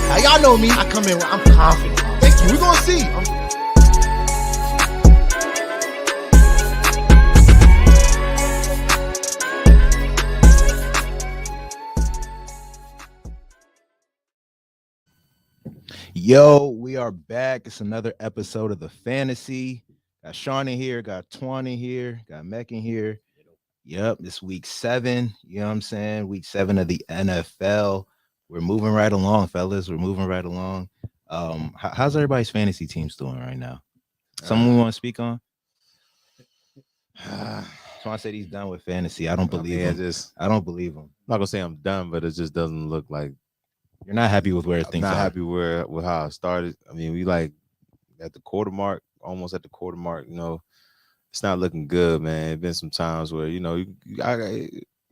Now, y'all know me. I come in, I'm confident. Thank you. We're going to see. Yo, we are back. It's another episode of the Fantasy. Got Sean in here, got Twan in here, got Mech in here. Yep, it's week 7. You know what I'm saying? Week 7 of the NFL. We're moving right along, fellas. We're moving right along. How's everybody's fantasy teams doing right now? Someone we want to speak on? Twan said he's done with fantasy. I don't believe him. I don't believe him. I'm not gonna say I'm done, but it just doesn't look like you're not happy with where things are. Not happy with how I started. I mean, we like at the quarter mark, almost at the quarter mark. You know, it's not looking good, man. It's been some times where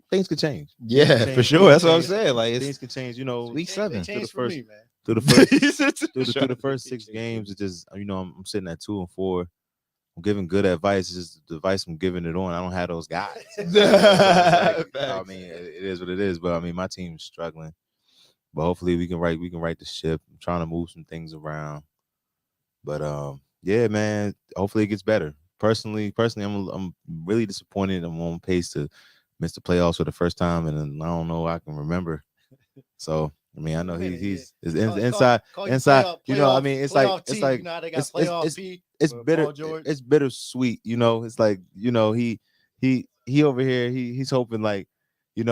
things could change. Yeah, for sure. That's what I'm saying. Like things can change. You know, week 7 through the first 6 games. It just I'm sitting at 2-4. I'm giving good advice. It's just the advice I'm giving it on. I don't have those guys. I mean, it is what it is. But I mean, my team's struggling. But hopefully we can right the ship. I'm trying to move some things around. But yeah, man. Hopefully it gets better. Personally, I'm really disappointed. I'm on pace to miss the playoffs for the first time, and I don't know I can remember. So I mean, I know he's inside. You know, I mean, it's like it's bitter. It's bittersweet. You know, it's like he over here. He's hoping like he's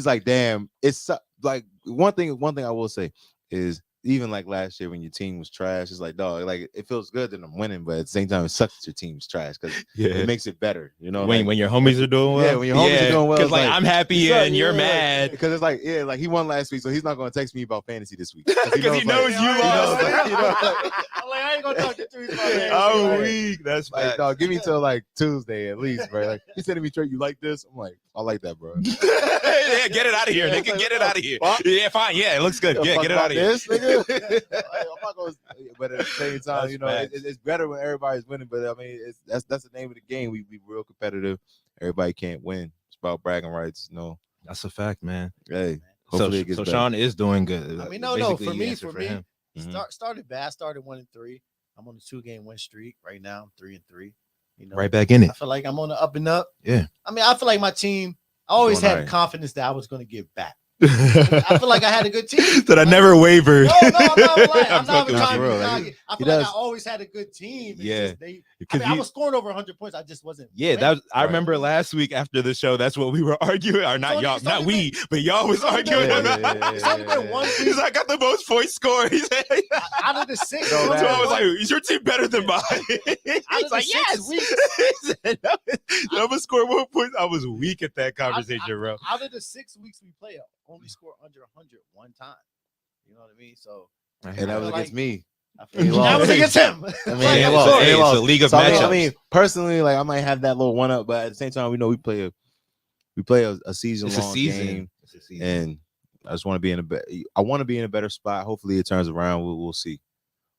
like, damn. It's like one thing I will say is even like last year when your team was trash, it's like, dog, like it feels good that I'm winning, but at the same time it sucks that your team's trash because it makes it better. You know, when your homies are doing well. Yeah, when your homies are doing well, because like I'm happy and you're mad because it's like he won last week, so he's not going to text me about fantasy this week because he knows you lost. I ain't gonna talk to you about fantasy. I'm weak. That's like, dog, give me till like Tuesday at least, bro. Like he sending me straight. You like this? I'm like, I like that, bro. Yeah, get it out of here, nigga. Get it out of here. Yeah, fine. Yeah, it looks good. Yeah, get it out of here. This, nigga. I'm not gonna, but at the same time, it's better when everybody's winning. But I mean, that's the name of the game. We be real competitive. Everybody can't win. It's about bragging rights. No, that's a fact, man. Hey, so Sean is doing good. I mean, no. For me, started bad. I started 1-3. I'm on a 2-game win streak right now. I'm 3-3. You know, right back in it. I feel like I'm on the up and up. Yeah. I mean, I feel like my team. I always had confidence that I was going to give back. I feel like I had a good team. That I never wavered. No, I'm not lying. I'm not trying to be. I feel like I always had a good team. Yeah. I was scoring over 100 points. I just wasn't. Yeah, I remember last week after the show, that's what we were arguing. Or not y'all, not we, but y'all was arguing about. He's like, I got the most points scored. He said, out of the 6. So I was like, is your team better than mine? He's like, yes. I'm gonna score 1 point. I was weak at that conversation, bro. Out of the 6 weeks we play, only score under 100 one time. You know what I mean? So, and that was against me. That was against him. I mean, it's a league of matchups. I mean, personally, like I might have that little one up, but at the same time, we play a season-long game, and I just want to be in a better spot. Hopefully, it turns around. We'll see.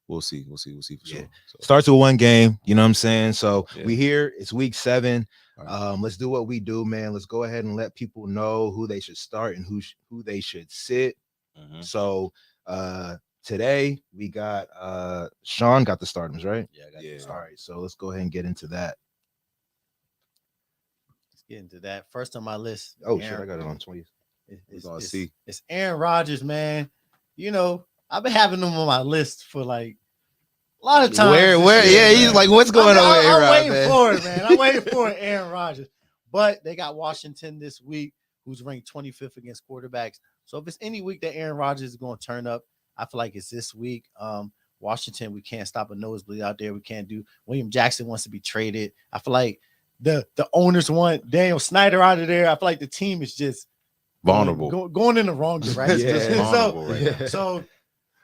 We'll see for sure. So. Starts with 1 game. You know what I'm saying? So we here. It's week 7. Let's do what we do, man. Let's go ahead and let people know who they should start and who they should sit. So today we got Sean got the Start Ems, right? Yeah. All right, so let's go ahead and get into that. Let's get into that. First on my list. Oh shit, I got it on 20. It's Aaron Rodgers, man. You know, I've been having him on my list for like a lot of times. Where? Yeah, he's like, what's going on with Aaron Rodgers? I'm waiting for it, man. I'm waiting for it, Aaron Rodgers. But they got Washington this week, who's ranked 25th against quarterbacks. So if it's any week that Aaron Rodgers is going to turn up, I feel like it's this week. Washington, we can't stop a nosebleed out there. We can't do. William Jackson wants to be traded. I feel like the owners want Daniel Snyder out of there. I feel like the team is just vulnerable, going in the wrong direction. So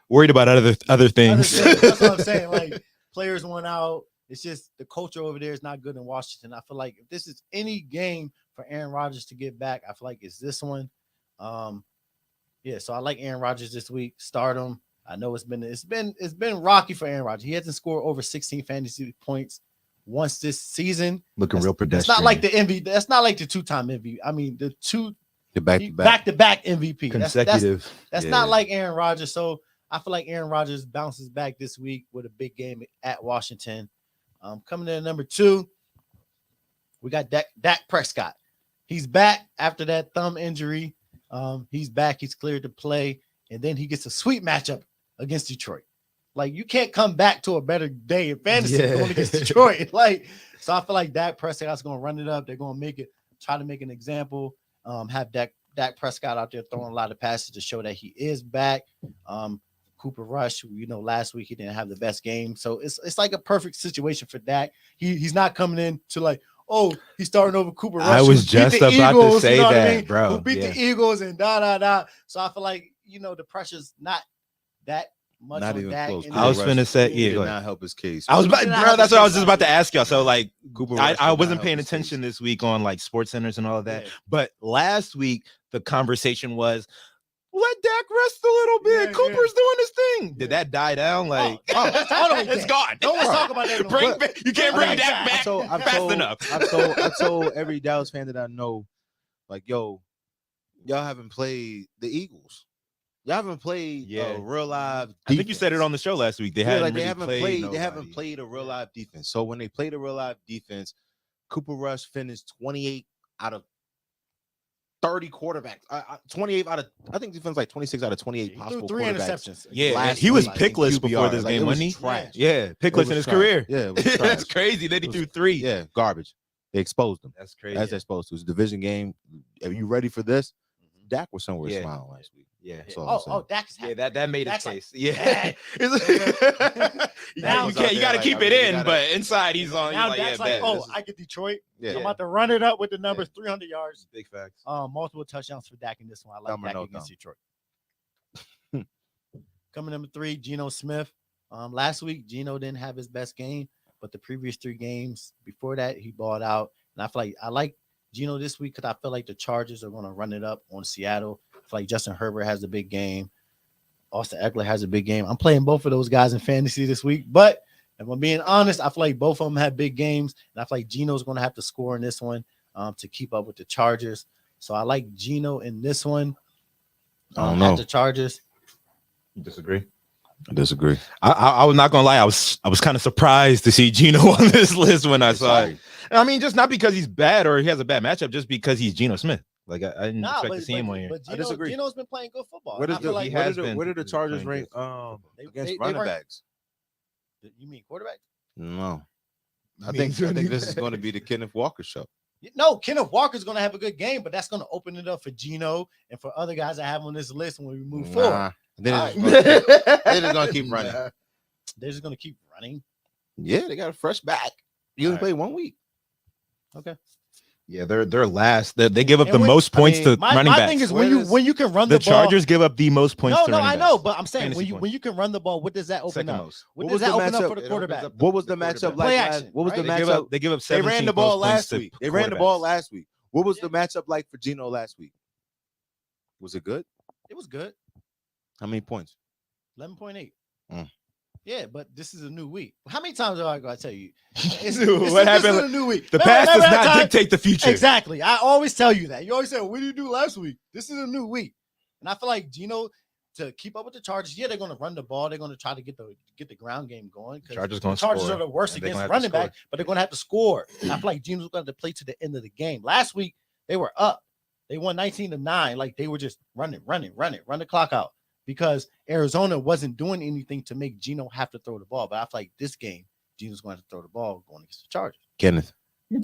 worried about other things. That's what I'm saying. Like players went out. It's just the culture over there is not good in Washington. I feel like if this is any game for Aaron Rodgers to get back, I feel like it's this one. So I like Aaron Rodgers this week. Start him. I know it's been rocky for Aaron Rodgers. He hasn't scored over 16 fantasy points once this season. Looking real pedestrian. It's not like the MVP. That's not like the 2-time MVP. I mean, The back-to-back. Back-to-back MVP. Consecutive. That's Yeah. not like Aaron Rodgers. So I feel like Aaron Rodgers bounces back this week with a big game at Washington. Coming in at number 2, we got Dak Prescott. He's back after that thumb injury. He's back. He's cleared to play. And then he gets a sweet matchup against Detroit. Like, you can't come back to a better day in fantasy going against Detroit. Like, so I feel like Dak Prescott's going to run it up. They're going to try to make an example. Have Dak Prescott out there throwing a lot of passes to show that he is back. Cooper Rush, last week he didn't have the best game. So it's like a perfect situation for Dak. He's not coming in to like, oh, he's starting over Cooper Rush. I was just about to say that, bro. Who beat the Eagles and da. So I feel like, the pressure's not that much Not on even Dak. close. I was finna say, He go did ahead. not help his case. I was about, bro, that's what I was just about to ask y'all. So like, Cooper Rush I did wasn't not paying help his attention case. this week on like Sports Centers and all of that. Yeah. But last week the conversation was, let Dak rest a little bit. Yeah, Cooper's doing his thing. Did that die down? Like, that's always it's dead. gone. Don't let's talk about that no Bring more. back, you can't bring Dak back fast enough. I told every Dallas fan that I know, like, yo, y'all haven't played the Eagles. Y'all haven't played real live defense. I think you said it on the show last week. They haven't played a real live defense. So when they played a real live defense, Cooper Rush finished 28 out of 30 quarterbacks. 28 out of, I think he finished like 26 out of 28 He possible threw 3 quarterbacks. interceptions. Yeah, Last he was week, pickless in before QBR. this Like, game, it was wasn't he? trash. Yeah, pickless in his career. Yeah, it was That's trash. crazy that he threw 3. Yeah, garbage. They exposed him. That's crazy. As they're supposed to. It's a division game. Are you ready for this? Dak was somewhere Yeah. smiling last week. Yeah. That's all I'm saying. Dak's Yeah, that made his That's like- case. Yeah. you Now- got to like, keep I mean, it you in, gotta- but inside he's on. Now He's Dak's like, like, yeah, I get Detroit. Yeah. I'm about to run it up with the numbers, 300 yards. big facts. Multiple touchdowns for Dak in this one. I like Thumb or Dak no against thumb? Detroit. Coming number 3, Geno Smith. Last week, Geno didn't have his best game, but the previous 3 games before that, he balled out. And I feel like I like Geno this week because I feel like the Chargers are going to run it up on Seattle. I feel like Justin Herbert has a big game. Austin Eckler has a big game. I'm playing both of those guys in fantasy this week, but if I'm being honest, I feel like both of them have big games, and I feel like Geno's going to have to score in this one to keep up with the Chargers. So I like Geno in this one. I don't know. At the Chargers. You disagree? I disagree. I was not gonna lie. I was kind of surprised to see Geno on this list when I saw it. I mean, just not because he's bad or he has a bad matchup, just because he's Geno Smith. Like I didn't expect to see him on here. But I disagree. Geno's been playing good football. Where And I did feel the, like he has been where did the Chargers playing rank They- against they running weren't- backs? You mean quarterback? No. I mean, think this is going to be the Kenneth Walker show. No, Kenneth Walker's going to have a good game, but that's going to open it up for Geno and for other guys I have on this list when we move forward. Nah. Then All it's going to keep running. They're just going to keep running. Yeah, they got a fresh back. You only All right. played 1 week. Okay. Yeah, they're last. They give up And the when- most points to My running backs. thing is Where does- when you can run The the ball. Chargers give up the most points. No, to no, running I know, backs. but I'm saying Fantasy when points. you can run the ball, what does that open Second up? most. What What does was that the open up matchup? for the It opens quarterback? up What was the the matchup quarterback. like? Play last- action, What was right? the They give up. matchup? They give up. They 17 ran the ball points last to week. They ran the ball quarterbacks. last week. What was the Yeah. matchup like for Geno last week? Was it good? It was good. How many points? 11.8. Mm. Yeah, but this is a new week. How many times do I got to tell you? It's, What happened? This is a new week. The Remember- past does remember that not time? dictate the future. Exactly. I always tell you that. You always say, "What did you do last week?" This is a new week, and I feel like Geno to keep up with the Chargers. Yeah, they're going to run the ball. They're going to try to get the ground game going. Chargers The going Chargers are the worst and they're against gonna have to running score. back, but they're going to have to score. And I feel like Geno's going to play to the end of the game. Last week they were up. They won 19-9. Like they were just run the clock out because Arizona wasn't doing anything to make Geno have to throw the ball. But I feel like this game, Geno's going to have to throw the ball going against the Chargers. Kenneth. I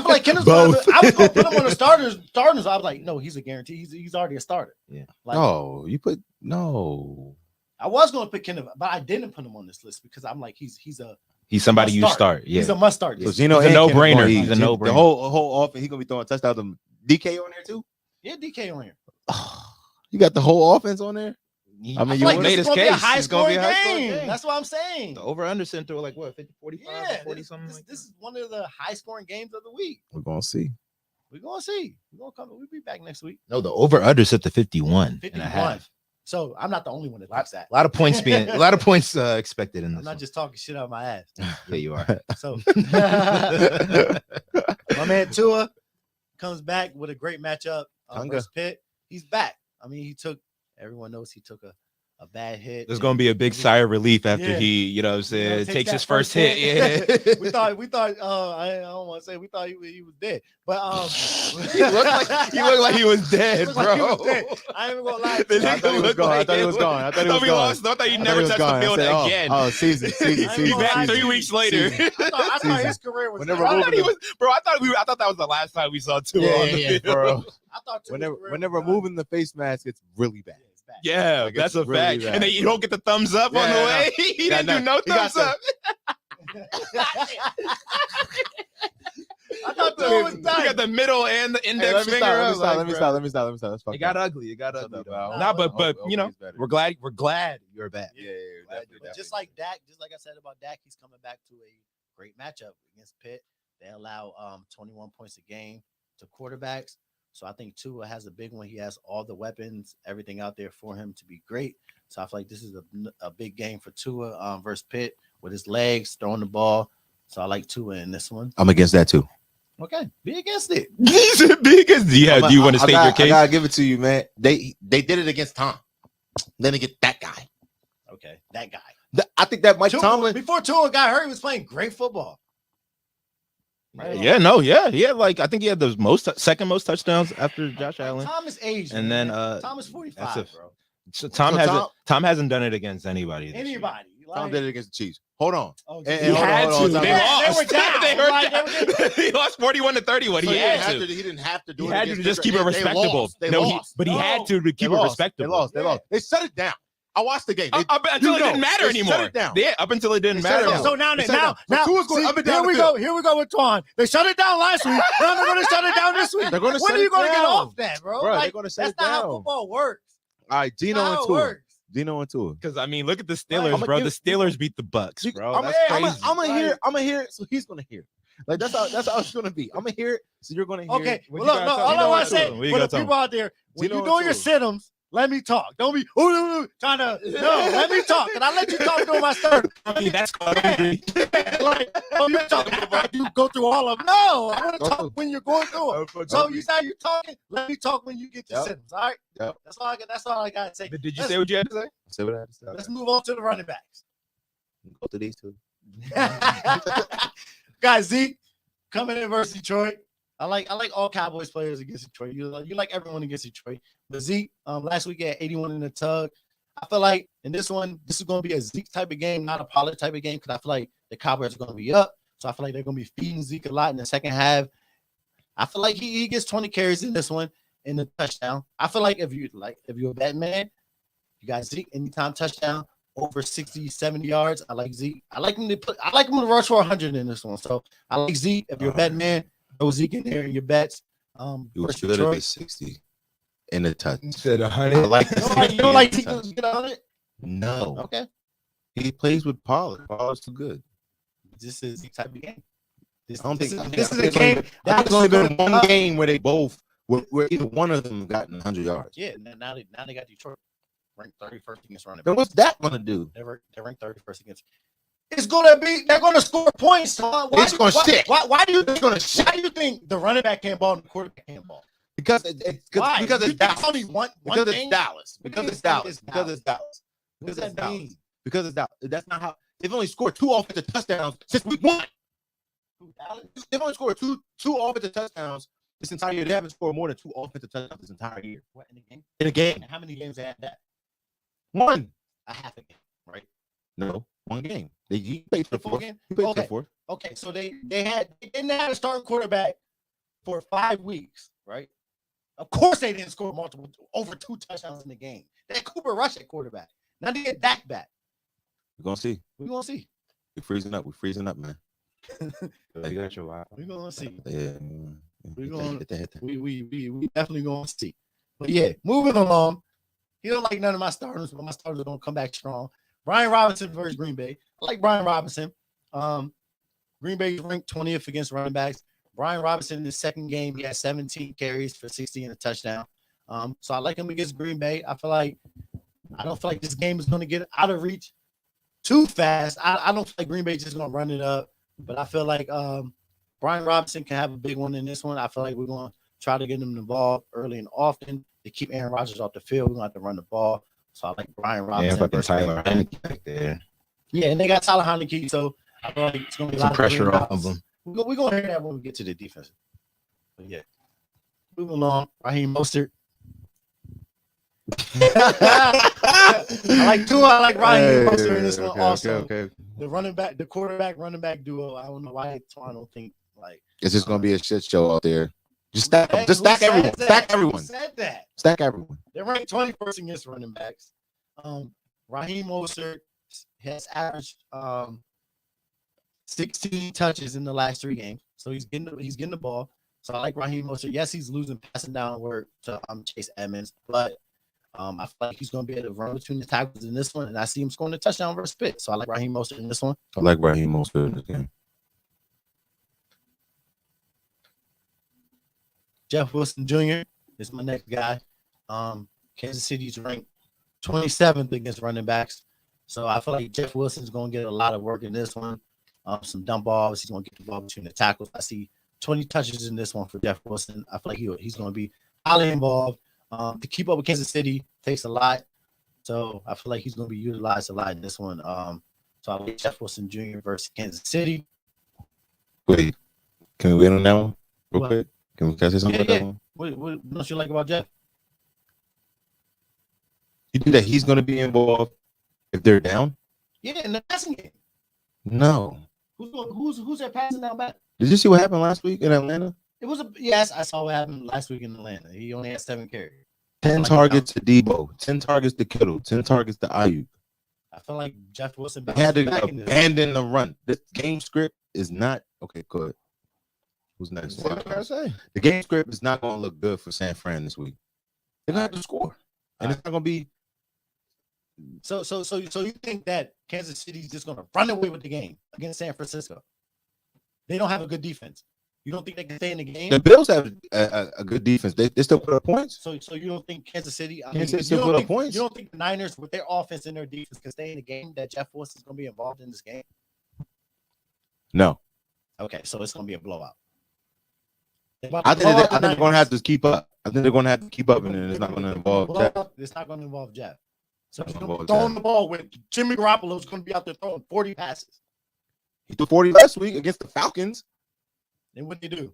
feel like Kenneth's Both. I was going to put him on the starters. I was like, no, he's a guarantee. He's already a starter. Yeah. Like, No, you put no. I was going to pick Kenneth, but I didn't put him on this list because I'm like, he's somebody you must start. Yeah. He's a must start. So This Geno He's a and Kenneth no-brainer. gonna eat. He's a no-brainer. The whole offense, he's gonna be throwing touchdowns. DK on there too. yeah, DK on here. You got the whole offense on there. I mean, I you feel like wanna- this made is his going to be a case. high It's gonna scoring be a high-scoring game. game. That's what I'm saying. The over-under center like what 50, 45, Yeah, 40 this, something. this, like this that? is one of the high scoring games of the week. We're gonna see. We're going to see. We're going to come. We'll be back next week. No, the over-under set to 51 51. and a half. So I'm not the only one that thinks that. A lot of points expected in I'm this. not one. just talking shit out of my ass. Yeah, you are. So my man Tua comes back with a great matchup versus Pitt. He's back. I mean, everyone knows he took a bad hit. There's gonna be a big sigh of relief after he, you know what I'm saying, takes his first hit. Yeah. we thought I don't want to say we thought he was dead, but he looked like he was dead, bro. Like he was dead. I ain't even gonna lie. I thought he was gone. I thought he was gone. I thought he never touched the field again. Oh, season. Be back 3 weeks later. I thought his career was. I thought that was the last time we saw Tua on the field, bro. I thought whenever moving the face mask, it's really bad. Yeah, Like, that's a really fact. bad. And then you don't get the thumbs up on the way. He didn't do no thumbs up. I thought Tua was done. You got the middle and the index finger. Let me stop. It got ugly. Bro. Nah, but you know, we're glad you're back. Yeah, But just like Dak, just like I said about Dak, he's coming back to a great matchup against Pitt. They allow 21 points a game to quarterbacks. So I think Tua has a big one. He has all the weapons, everything out there for him to be great. So I feel like this is a big game for Tua versus Pitt with his legs, throwing the ball. So I like Tua in this one. I'm against that too. Okay, be against it. Do you want to state your case? I gotta give it to you, man. They did it against Tom. Then they get that guy. Okay, that guy. I think that Mike Tomlin. Before Tua got hurt, he was playing great football. Right. Yeah, he had like I think he had the second most touchdowns after Josh Allen. Tom is aged, and man. then Tom is 45, bro. So Tom hasn't done it against anybody. Anybody. Tom did it against the Chiefs. Hold on. He had to. They lost. They were down. He lost 41-31. He didn't have to do it. He had to just keep it respectable. They lost. But he had to keep it respectable. They lost. They shut it down. I watched the game. Up until it didn't matter anymore. Shut it down. Yeah, up until it didn't matter. So now, Tua's going up and down. Here we go with Twan. They shut it down last week. Now they're going to shut it down this week. When are you going to get off that, bro? They're going to shut it down. That's not how football works. All right, Dino and Tua. Because I mean, look at the Steelers, bro. The Steelers beat the Bucks, bro. That's crazy. I'm gonna hear it, so he's gonna hear it. Like that's how it's gonna be. I'm gonna hear it, so you're gonna hear it. Okay. Well, look, all I want to say for the people out there, when you're doing your sit-ems, let me talk. Don't be trying to. No, let me talk. And I let you talk during my start. I mean, that's called you talk. You go through all of them. No, I want to talk when you're going through it. So you say you're talking. Let me talk when you get your sit-ems. All right. Yep. That's all I gotta say. Did you say what you had to say? Say what I had to say. Let's move on to the running backs. Go to these two. Guys, Zeke coming in versus Detroit. I like all Cowboys players against Detroit. You like everyone against Detroit. But Zeke, last week he had 81 in the tug. I feel like in this one, this is going to be a Zeke type of game, not a Pollard type of game, because I feel like the Cowboys are going to be up. So I feel like they're going to be feeding Zeke a lot in the second half. I feel like he gets 20 carries in this one in the touchdown. I feel like if you're a bet man, you got Zeke anytime touchdown over 60, 70 yards. I like Zeke. I like him to rush for 100 in this one. So I like Zeke. If you're a bet man, throw Zeke in there in your bets. You should have been 60 in the touch. You said 100. I like you don't like Zeke to get 100? No. Okay. He plays with Pollard. Pollard's too good. This is the type of game. This is a game. There's only been one game where they both where either one of them gotten 100 yards. Yeah, now they got Detroit ranked 31st against running. Then what's that gonna do? They're ranked 31st against. It's gonna be. They're gonna score points. It's gonna stick. Why do you think the running back can't ball and the quarterback can't ball? Because it's Dallas. Only one because thing? it's Dallas. Because it's Dallas. Because it's Dallas. What does that mean? Because it's Dallas. That's not how they've only scored 2 offensive touchdowns since week 1. They've only scored two offensive touchdowns this entire year. They haven't scored more than 2 offensive touchdowns this entire year. What, in a game? In a game. And how many games they had that? 1. A half a game, right? No, 1 game. He played for the 4th. He played for the 4th. Okay, so they didn't have a starting quarterback for 5 weeks, right? Of course they didn't score over 2 touchdowns in the game. They had Cooper Rush at quarterback. Now they get Dak back. We're gonna see. We're gonna see. We're freezing up, man. You got your wild. We're gonna see. Yeah. We're gonna we definitely gonna see. But yeah, moving along. He don't like none of my starters, but my starters are gonna come back strong. Brian Robinson versus Green Bay. I like Brian Robinson. Green Bay ranked 20th against running backs. Brian Robinson in his second game, he had 17 carries for 60 and a touchdown. So I like him against Green Bay. I don't feel like this game is going to get out of reach too fast. I don't feel like Green Bay is just going to run it up, but I feel like Brian Robinson can have a big one in this one. I feel like we're going to try to get them involved early and often to keep Aaron Rodgers off the field. We're gonna have to run the ball. So I like Brian Robinson. Yeah, but Tyler Heineke back there. Yeah, and they got Tyler Heineke, so I feel like it's gonna be a lot Some of pressure green off routes. of him. We're gonna hear that when we get to the defense. But yeah, moving along. Raheem Mostert. I like Tua. I like Raheem Mostert in this one also. Okay. The quarterback, running back duo. I don't know why I don't think like It's just gonna be a shit show out there. Just stack them. Just stack everyone. Stack everyone. Who said that? Stack everyone. They're ranked 21st against running backs. Raheem Mostert has averaged 16 touches in the last 3 games, so he's getting the ball. So I like Raheem Mostert. Yes, he's losing passing down work to Chase Edmonds, but I feel like he's going to be able to run between the tackles in this one, and I see him scoring a touchdown versus Pitt. So I like Raheem Mostert in this one. I like Raheem Mostert in this game. Jeff Wilson Jr. is my next guy. Kansas City's ranked 27th against running backs. So I feel like Jeff Wilson's going to get a lot of work in this one. Some dump balls. He's going to get the ball between the tackles. I see 20 touches in this one for Jeff Wilson. I feel like he's going to be highly involved. To keep up with Kansas City takes a lot. So I feel like he's going to be utilized a lot in this one. So I like Jeff Wilson Jr. versus Kansas City. Wait, can we wait on that one real quick? Can I say something about that one? What don't you like about Jeff? You think that he's going to be involved if they're down? Yeah, in the passing game. No. Who's their passing down back? Did you see what happened last week in Atlanta? Yes, I saw what happened last week in Atlanta. He only had 7 carries. 10 targets to Debo, 10 targets to Kittle, 10 targets to Ayuk. I feel like Jeff Wilson had to abandon the run. The game script is not okay. Go ahead. Who's next? What did I say? The game script is not going to look good for San Fran this week. They're going to have to score, and it's not going to be. So you think that Kansas City's just going to run away with the game against San Francisco? They don't have a good defense. You don't think they can stay in the game? The Bills have a good defense. They still put up points. So you don't think Kansas City? Still put up points. You don't think the Niners with their offense and their defense can stay in the game? That Jeff Wilson's going to be involved in this game? No. Okay, so it's going to be a blowout. I think they're going to have to keep up. I think they're going to have to keep up, and then it's not going to involve Jeff. It's not going to involve Jeff. So he's going to throwing the ball with Jimmy Garoppolo's going to be out there throwing 40 passes. He threw 40 last week against the Falcons. And what they do?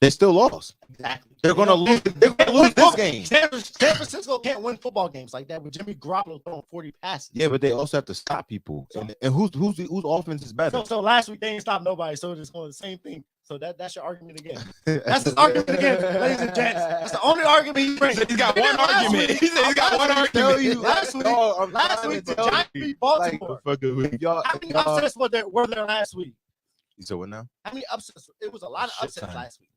They still lost. Exactly. They're going to lose. They're going to lose this game. San Francisco can't win football games like that with Jimmy Garoppolo throwing 40 passes. Yeah, but they also have to stop people. And whose offense is better? So last week they didn't stop nobody. So it's going the same thing. So that's your argument again. That's his argument again, ladies and gents. That's the only argument he brings. He's got one argument. He said he's got one argument. Last week the Giants beat Baltimore. How many upsets were there last week? You said what now? How many upsets? It was a lot of upsets last week.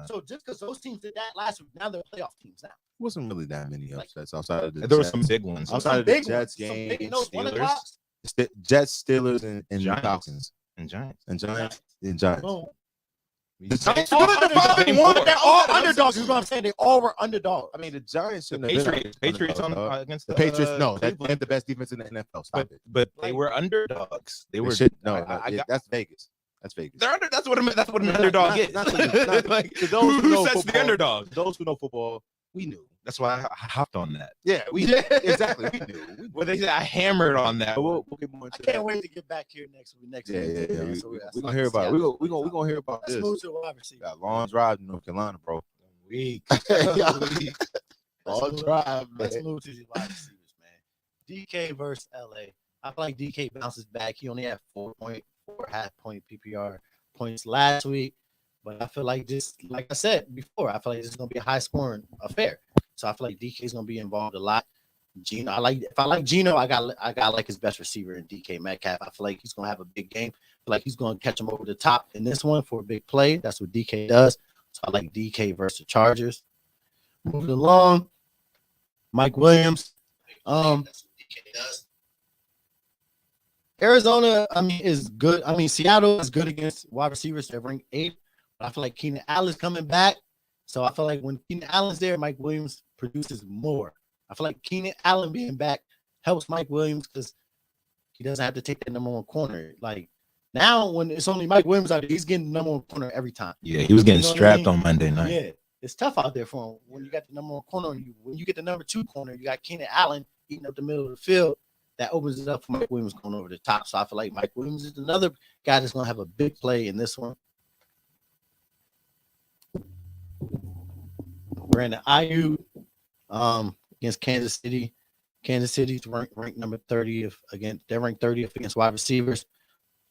So just because those teams did that last week, now they're playoff teams now. It wasn't really that many upsets outside of the There were some big ones. Outside of the Jets game, Steelers, Jets, Steelers, and Falcons. And Giants. Boom. The Giants they're all underdogs. Is what I'm saying. They all were underdogs. I mean, the Giants The and Patriots against the Patriots. No, they had the best defense in the NFL. Stop it. But they were underdogs. They were that's Vegas. That's Vegas. That's what an underdog is. Like to those who sets the underdog? Those who know football, we knew. That's why I hopped on that. Yeah, we exactly. We knew. Well, they said I hammered on that. We'll get more into I can't wait to get back here next week. Yeah. We're gonna hear about it. We're gonna hear about this. Let's move to the wide receiver. Got long drive to North Carolina, bro. Weak. Long drive, man. Let's move to the wide receivers, man. DK versus LA. I feel like DK bounces back. He only had 4.4 half-point PPR points last week, but I feel like just like I said before, I feel like this is gonna be a high-scoring affair. So I feel like DK is gonna be involved a lot. Gino, if I like Gino, I got like his best receiver in DK Metcalf. I feel like he's gonna have a big game. I feel like he's gonna catch him over the top in this one for a big play. That's what DK does. So I like DK versus the Chargers. Moving along, Mike Williams. That's what DK does. Arizona, is good. Seattle is good against wide receivers. They're ranked 8th. But I feel like Keenan Allen's coming back. So I feel like when Keenan Allen's there, Mike Williams produces more. I feel like Keenan Allen being back helps Mike Williams because he doesn't have to take that number 1 corner. Like now, when it's only Mike Williams out there, he's getting the number 1 corner every time. Yeah, he was getting strapped on Monday night. Yeah. it's tough out there for him when you got the number one corner on you. When you get the number 2 corner, you got Keenan Allen eating up the middle of the field. That opens it up for Mike Williams going over the top. So I feel like Mike Williams is another guy that's going to have a big play in this one. Brandon Ayuk against Kansas City. Kansas City's ranked number 30th against. They're ranked 30th against wide receivers.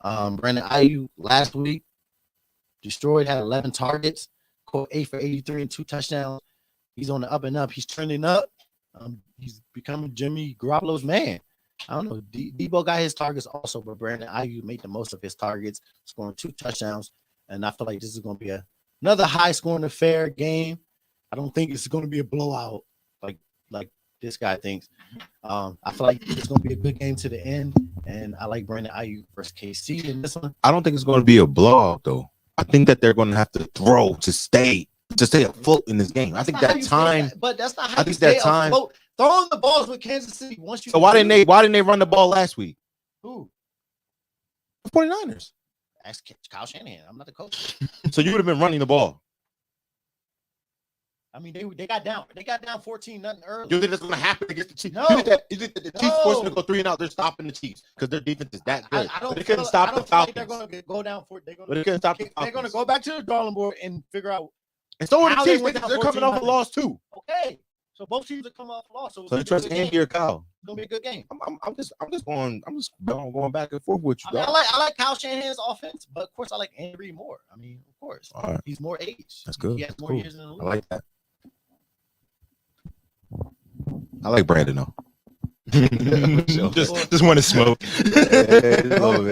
Brandon Ayuk last week destroyed, had 11 targets, caught 8 for 83 and 2 touchdowns. He's on the up and up. He's trending up. He's becoming Jimmy Garoppolo's man. I don't know. Debo got his targets also, but Brandon Ayuk made the most of his targets, scoring 2 touchdowns. And I feel like this is going to be another high-scoring affair game. I don't think it's going to be a blowout like this guy thinks. I feel like it's going to be a good game to the end, and I like Brandon Ayuk versus KC in this one. I don't think it's going to be a blowout, though. I think that they're going to have to throw to stay afloat in this game. I think that time, but that's not how I think that time. Afloat. Throwing the balls with Kansas City once you. So why didn't they run the ball last week? Who? The 49ers. Ask Kyle Shanahan. I'm not the coach. So you would have been running the ball. I mean, they got down. They got down 14-0 early. You think that's going to happen against the Chiefs? No. You think that the Chiefs forcing to go 3 and out? They're stopping the Chiefs because their defense is that good. I don't. They couldn't stop the Falcons. They're going to go down for. But they couldn't stop the Falcons. They're going to go back to the drawing board and figure out. And so are the how they Chiefs. went down They're coming off a 14-0. loss too. Okay, so both teams are coming off a loss. So you trust Andy or Kyle? It's gonna be a good game. I'm just going back and forth with you. I like Kyle Shanahan's offense, but of course I like Andy Reid more. I mean, of course, all right. He's more age. That's good. He has more years in the league. I like that. I like Brandon though. just want to smoke.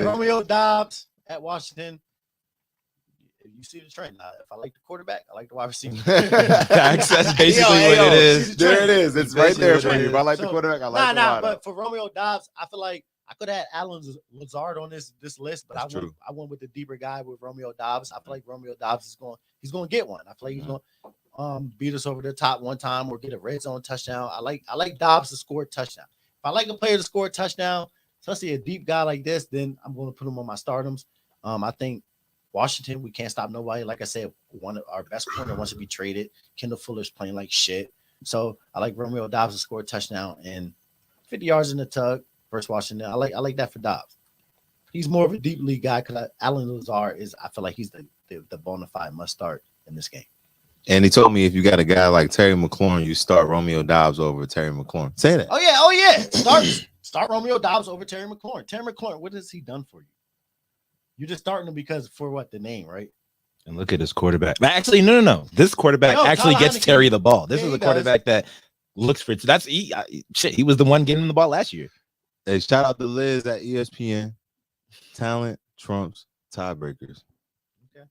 Romeo Dobbs at Washington. You see the trend. If I like the quarterback, I like the wide receiver. That's basically what it is. There it is. It's right there for you. If I like the So, quarterback, I like the wide. But for Romeo Dobbs, I feel like I could have had Alan Lazard on this list, but That's true. I went with the deeper guy with Romeo Dobbs. I feel like Romeo Dobbs he's going to get one. I feel like he's going to beat us over the top one time or get a red zone touchdown. I like Dobbs to score a touchdown. If I like a player to score a touchdown, especially a deep guy like this, then I'm going to put him on my stardoms. I think Washington, we can't stop nobody. Like I said, one of our best corner wants to be traded. Kendall Fuller's playing like shit. So I like Romeo Dobbs to score a touchdown and 50 yards in the tug versus Washington. I like that for Dobbs. He's more of a deep league guy because Alan Lazard I feel like he's the bona fide must start in this game. And he told me if you got a guy like Terry McLaurin, you start Romeo Dobbs over Terry McLaurin. Say that. Oh yeah. Start Romeo Dobbs over Terry McLaurin. Terry McLaurin, what has he done for you? You're just starting him because for what, the name, right? And look at his quarterback. But actually, no. This quarterback actually gets Heineke. Terry the ball. This is he a quarterback that looks for he was the one getting him the ball last year. Hey, shout out to Liz at ESPN. Talent trumps tiebreakers. Okay.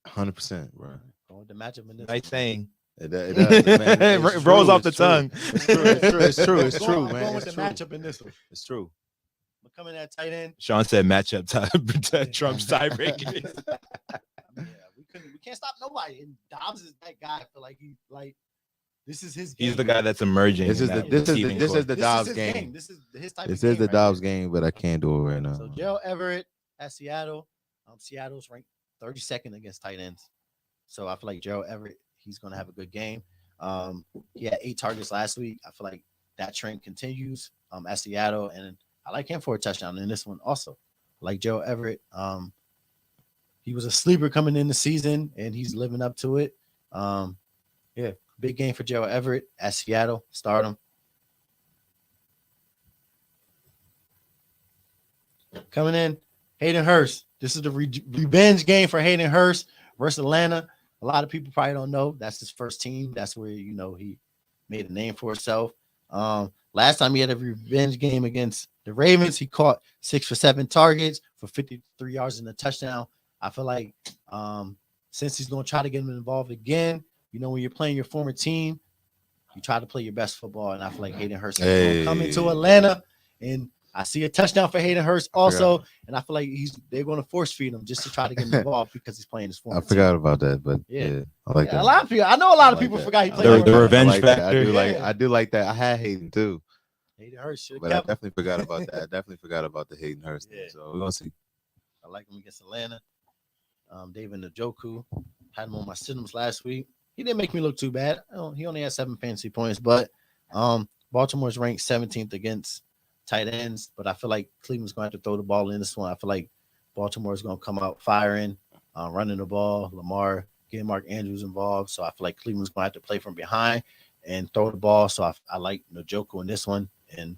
100%, bro. Going with the matchup in this. Nice saying. It does, man. It rolls off the tongue. It's true, I'm man. going with It's the true. matchup in this one. It's true. We're coming at tight end. Sean said matchup Trump's tiebreakers. Yeah, we can't stop nobody. And Dobbs is that guy. I feel like this is his game. He's the guy that's emerging. This is the Dobbs game. This is his type This of is game the Dobbs game, but I can't do it right now. So Gerald Everett at Seattle. Seattle's ranked 32nd against tight ends. So I feel like Gerald Everett, he's going to have a good game. He had 8 targets last week. I feel like that trend continues at Seattle, and I like him for a touchdown in this one also. I like Gerald Everett. He was a sleeper coming in the season, and he's living up to it. Yeah, big game for Gerald Everett at Seattle. Start him. Coming in, Hayden Hurst. This is the revenge game for Hayden Hurst versus Atlanta. A lot of people probably don't know that's his first team. That's where he made a name for himself. Last time he had a revenge game against the Ravens, he caught 6 for 7 targets for 53 yards and a touchdown. I feel like since he's going to try to get him involved again, when you're playing your former team, you try to play your best football. And I feel like Hayden Hurst is going to come into Atlanta, and I see a touchdown for Hayden Hurst also. And I feel like they're going to force feed him just to try to get him involved because he's playing his former team. I forgot about that, but yeah I like that. A lot of people, I know a lot of people forgot he played. The revenge like factor. I do like that. I had Hayden too. Hayden Hurst should have But I kept him. definitely forgot about that. I definitely forgot about the Hayden Hurst thing. Yeah. So we're gonna see. I like him against Atlanta. David Njoku had him on my sit-ems last week. he didn't make me look too bad. He only had 7 fantasy points, but Baltimore's ranked 17th against tight ends. But I feel like Cleveland's going to have to throw the ball in this one. I feel like Baltimore's going to come out firing, running the ball. Lamar, getting Mark Andrews involved. So I feel like Cleveland's going to have to play from behind and throw the ball. So I like Njoku in this one. And,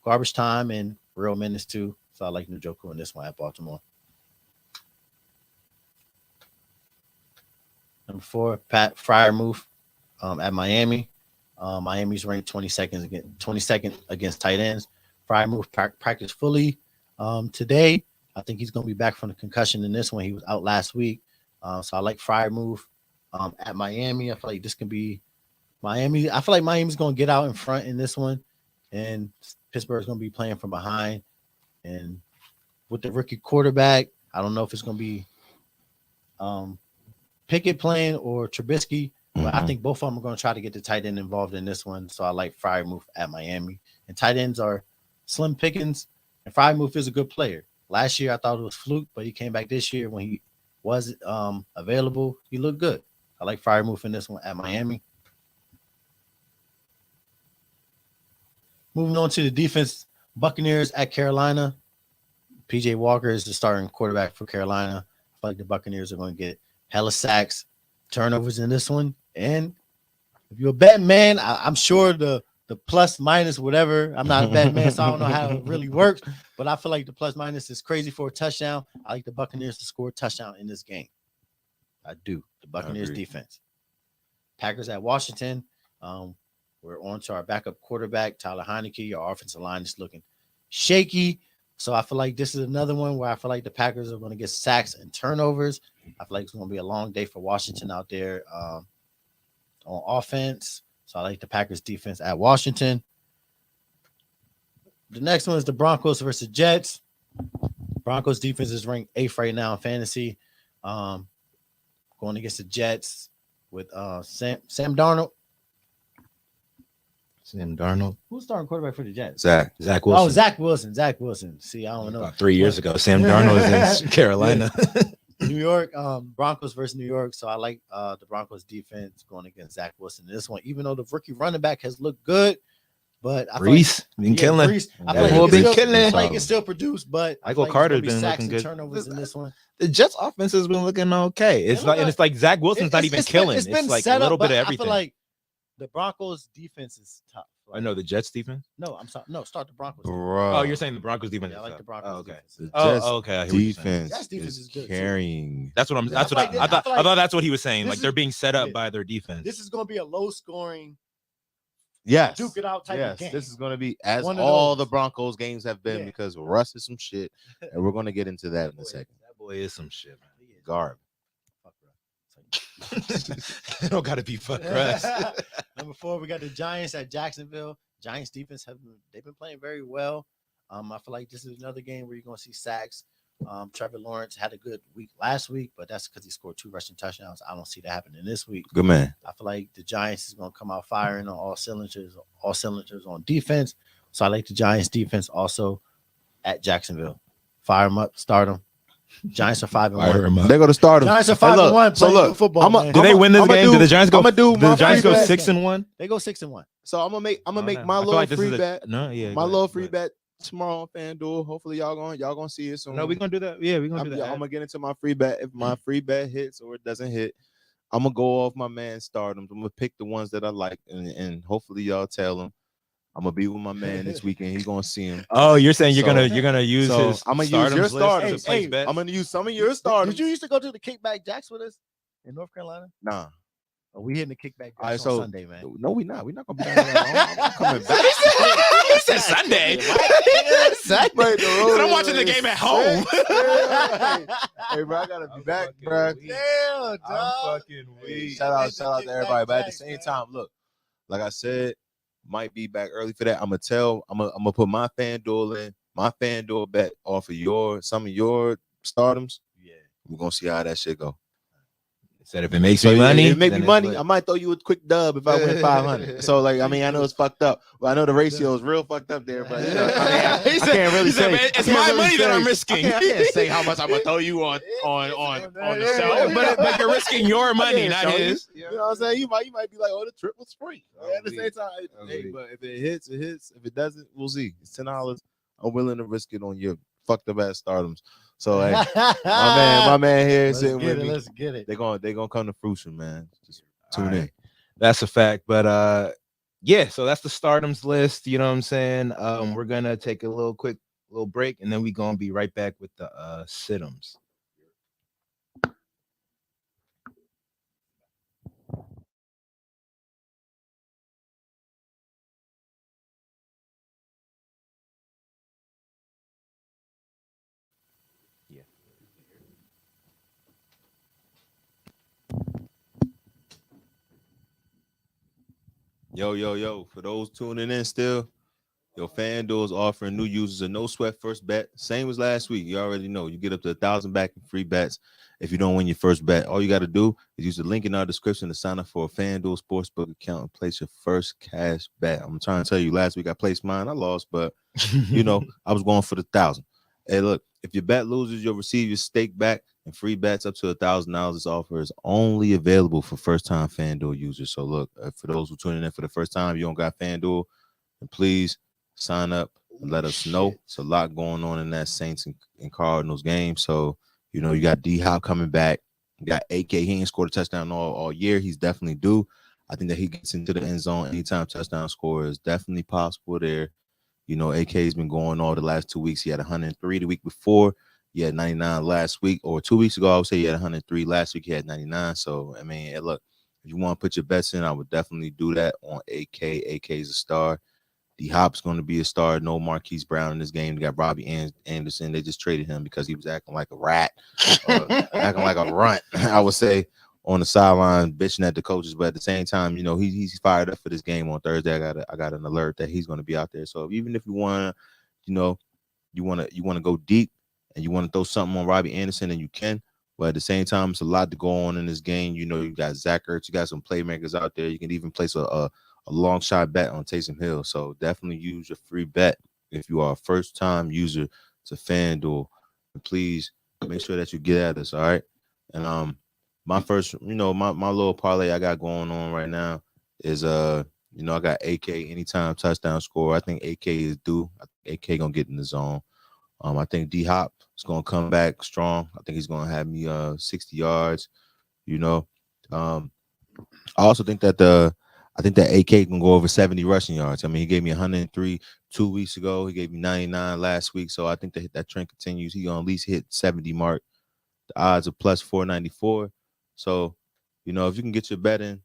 garbage time and real minutes too. So I like Njoku in this one at Baltimore. Number 4, Pat Fryermuth at Miami. Miami's ranked 22nd against tight ends. Fryermuth practiced fully today. I think he's going to be back from the concussion in this one. He was out last week. So I like Fryermuth at Miami. I feel like this can be Miami. I feel like Miami's going to get out in front in this one. And Pittsburgh's going to be playing from behind. And with the rookie quarterback, I don't know if it's going to be Pickett playing or Trubisky. But I think both of them are going to try to get the tight end involved in this one. So I like Fryermuth at Miami. And tight ends are slim pickings. And Fryermuth is a good player. Last year, I thought it was fluke, but he came back this year when he was available. He looked good. I like Fryermuth in this one at Miami. Moving on to the defense, Buccaneers at Carolina. PJ Walker is the starting quarterback for Carolina. I feel like the Buccaneers are going to get hella sacks, turnovers in this one. And if you're a betting man, I'm sure the plus minus whatever. I'm not a betting man, so I don't know how it really works. But I feel like the plus minus is crazy for a touchdown. I like the Buccaneers to score a touchdown in this game. I do. The Buccaneers defense. Packers at Washington. We're on to our backup quarterback, Tyler Heineke. Your offensive line is looking shaky. So I feel like this is another one where I feel like the Packers are going to get sacks and turnovers. I feel like it's going to be a long day for Washington out there on offense. So I like the Packers defense at Washington. The next one is the Broncos versus Jets. Broncos defense is ranked 8th right now in fantasy. Going against the Jets with Sam Darnold. Sam Darnold. Who's starting quarterback for the Jets? Zach Wilson. Oh, Zach Wilson. See, I don't know. About 3 years ago, Sam Darnold is in Carolina. New York, Broncos versus New York. So I like the Broncos defense going against Zach Wilson in this one, even though the rookie running back has looked good. But I Reese been killing. Reese, I That feel boy been like killing. I feel like it's still produced, but Michael Carter's been sacks looking and good. turnovers in this one. The Jets offense has been looking okay. It's like, and it's like Zach Wilson's not even killing. It's been like set a little up, bit of but everything. I feel like the Broncos defense is tough. I know the Jets defense. No, I'm sorry. No, start the Broncos. Bro. Oh, you're saying the Broncos defense. Yeah, I like the Broncos. Broncos. Oh, okay. Defense. The Jets Okay. I hear what you're saying. defense, Jets defense is is good, too. carrying. That's what I'm. That's I what feel I like thought. this- I thought that's what he was saying. this Like is- they're being set up yeah. by their defense. This is going to be a low scoring, Yes. duke it out type of Yes, game. this is going to be as One of all those. the Broncos games have been Yeah. because Russ is some shit, and we're going to get into that in a second. That boy is some shit, Garb. Fuck, bro. man. Don't gotta be fuck Russ. Number 4, we got the Giants at Jacksonville. Giants defense they've been playing very well. I feel like this is another game where you're gonna see sacks. Trevor Lawrence had a good week last week, but that's because he scored 2 rushing touchdowns. I don't see that happening this week. Good man. I feel like the Giants is gonna come out firing on all cylinders on defense. So I like the Giants defense also at Jacksonville. Fire them up, start them. Giants are 5-1. They're going to start them. Giants are 5-1. So look, football. Man. Did they win this game? Did the Giants go? I'm gonna do Did my the Giants go free bet. 6-1? They go 6-1. So I'm gonna make my I little feel like this free is bet. No, yeah. My go little ahead, free go ahead. bet tomorrow on FanDuel. Hopefully y'all gonna see it soon. No, we're gonna do that. Yeah, we're gonna do that. I'm gonna get into my free bet. If my free bet hits or it doesn't hit, I'm gonna go off my man Stardoms. I'm gonna pick the ones that I like, and hopefully y'all tell him. I'm gonna be with my man this weekend. He's gonna see him. Oh, you're saying you're So- gonna use so his. I'm gonna use your Stardoms list starters. to place Hey, bets? I'm gonna use some of your starters. Did you used to go to the Kickback Jacks with us in North Carolina? Nah. Oh, we hitting the Kickback All right, Jacks so- on Sunday, man. No, we not. We're not gonna be down there. I'm coming back. He said Sunday. Break the rules. I'm watching the game at home. Hey, bro, I gotta be back, bro. Damn, dog. fucking weak. Shout out to everybody. But at the same time, look, like I said, might be back early for that. I'm gonna put my FanDuel in, my FanDuel bet off of some of your stardoms. Yeah. We're gonna see how that shit go. Said if it makes So me money, if it make me then it's money, lit. I might throw you a quick dub if I win 500. So like, I mean, I know it's fucked up. Well, I know the ratio is real fucked up there, but you know, I mean, I can't really say. It's my money that I'm risking. I can't say how much I'm gonna throw you on the show, but you're risking your money, not his. You know what I'm saying? You might be like, oh, the trip was free. At the same time, hey, Elite. but if it hits, it hits. If it doesn't, we'll see. It's $10. I'm willing to risk it on your fucked up ass stardoms. So hey, my man here is sitting with me. Let's get it. They're gonna come to fruition, man. Just tune in. Right. That's a fact. But yeah, so that's the stardoms list. You know what I'm saying? We're gonna take a quick break, and then we're gonna be right back with the sit-ems. Yo. For those tuning in still, FanDuel is offering new users a no sweat first bet. Same as last week. You already know. You get up to 1,000 back in free bets if you don't win your first bet. All you got to do is use the link in our description to sign up for a FanDuel Sportsbook account and place your first cash bet. I'm trying to tell you, last week I placed mine. I lost, but, you know, I was going for the 1,000. Hey, look, if your bet loses, you'll receive your stake back and free bets up to $1,000. This offer is only available for first-time FanDuel users. So, look, for those who tuning in for the first time, you don't got FanDuel, then please sign up and let us know. It's a lot going on in that Saints and Cardinals game. So, you know, you got D-Hop coming back. You got AK. He ain't scored a touchdown all year. He's definitely due. I think that he gets into the end zone anytime touchdown score is definitely possible there. You know, AK's been going all the last 2 weeks. He had 103 the week before. He had 99 last week, or 2 weeks ago, I would say he had 103. Last week, he had 99. So, I mean, look, if you want to put your bets in, I would definitely do that on AK. AK is a star. D-Hop's going to be a star. No Marquise Brown in this game. They got Robbie Anderson. They just traded him because he was acting like a rat, acting like a runt, I would say, on the sideline, bitching at the coaches. But at the same time, you know, he's fired up for this game on Thursday. I got an alert that he's going to be out there. So even if you want to, you know, you want to go deep and you want to throw something on Robbie Anderson, then you can. But at the same time, it's a lot to go on in this game. You know, you got Zach Ertz, you got some playmakers out there. You can even place a long shot bet on Taysom Hill. So definitely use your free bet if you are a first-time user to FanDuel. And please make sure that you get at us, all right? And my first, you know, my little parlay I got going on right now is you know, I got AK anytime touchdown score. I think AK is due. I think AK gonna get in the zone. I think D-Hop is gonna come back strong. I think he's gonna have me 60 yards. You know, I also think that AK can go over 70 rushing yards. I mean, he gave me 103 2 weeks ago. He gave me 99 last week. So I think that trend continues. He gonna at least hit 70 mark. The odds are plus 494. So, you know, if you can get your bet in,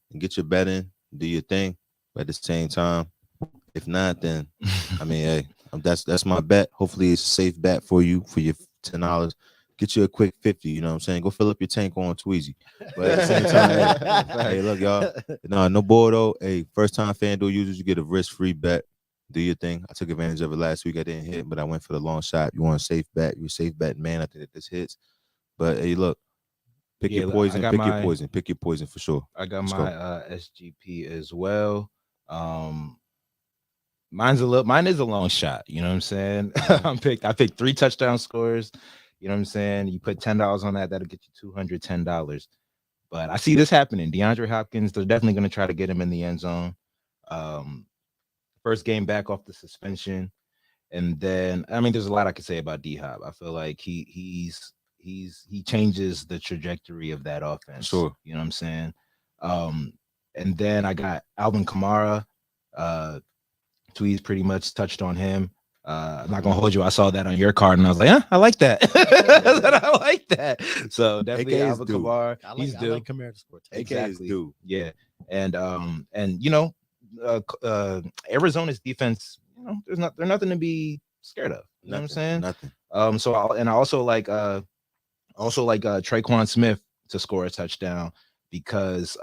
do your thing. But at the same time, if not, then I mean, hey, that's my bet. Hopefully, it's a safe bet for you for your $10. Get you a quick 50. You know what I'm saying? Go fill up your tank on Tweezy. But at the same time, hey, look, y'all. No bull though. Hey, first time FanDuel users, you get a risk-free bet. Do your thing. I took advantage of it last week. I didn't hit, but I went for the long shot. You want a safe bet? You're a safe bet, man. I think that this hits. But hey, look, pick your poison. Pick your poison for sure. I got my SGP as well. Mine is a long shot. You know what I'm saying? I picked 3 touchdown scores. You know what I'm saying? You put $10 on that, that'll get you $210. But I see this happening. DeAndre Hopkins, they're definitely going to try to get him in the end zone. First game back off the suspension. And then, I mean, there's a lot I could say about D-Hop. I feel like he changes the trajectory of that offense. Sure. You know what I'm saying? And then I got Alvin Kamara. Tweez pretty much touched on him. I'm not gonna hold you. I saw that on your card, and I was like, I like that. I like that. So definitely Alvin Kamara. He's due. I like Kamara to score. Exactly. Yeah. And you know, Arizona's defense, you know, there's nothing to be scared of. You know what I'm saying? Nothing. So I also like Traquan Smith to score a touchdown because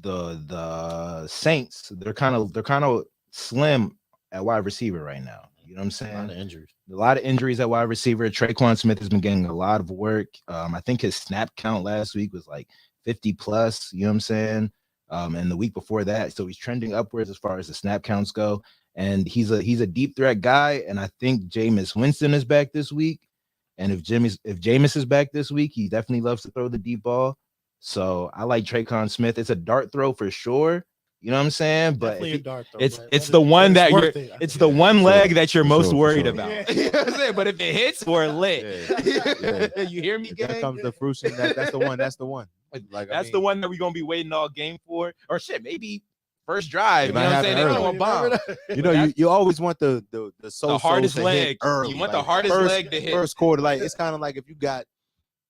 the Saints, they're kind of slim at wide receiver right now. You know what I'm A saying? lot of injuries. A lot of injuries at wide receiver. Traquan Smith has been getting a lot of work. I think his snap count last week was like 50 plus. You know what I'm saying? And the week before that, so he's trending upwards as far as the snap counts go. And he's a deep threat guy. And I think Jameis Winston is back this week. And if Jameis is back this week, he definitely loves to throw the deep ball. So I like Traquan Smith. It's a dart throw for sure. You know what I'm saying? But Definitely a dart throw, it's but it's that the is- one but that you're worth it. it's the one Sure. leg that you're For most sure, for worried sure. about. Yeah. You know what I'm saying? But if it hits, we're lit. Yeah. You hear me, If that gang? comes to fruition, that's the one. That's the one. Like That's the one that we're gonna be waiting all game for. Or shit, maybe first drive. It You might know what I'm happen saying? They early. gonna bomb. You know, you always want the hardest to hit leg. early. You want the like, hardest first, leg to hit. first quarter. Like it's kind of like if you got,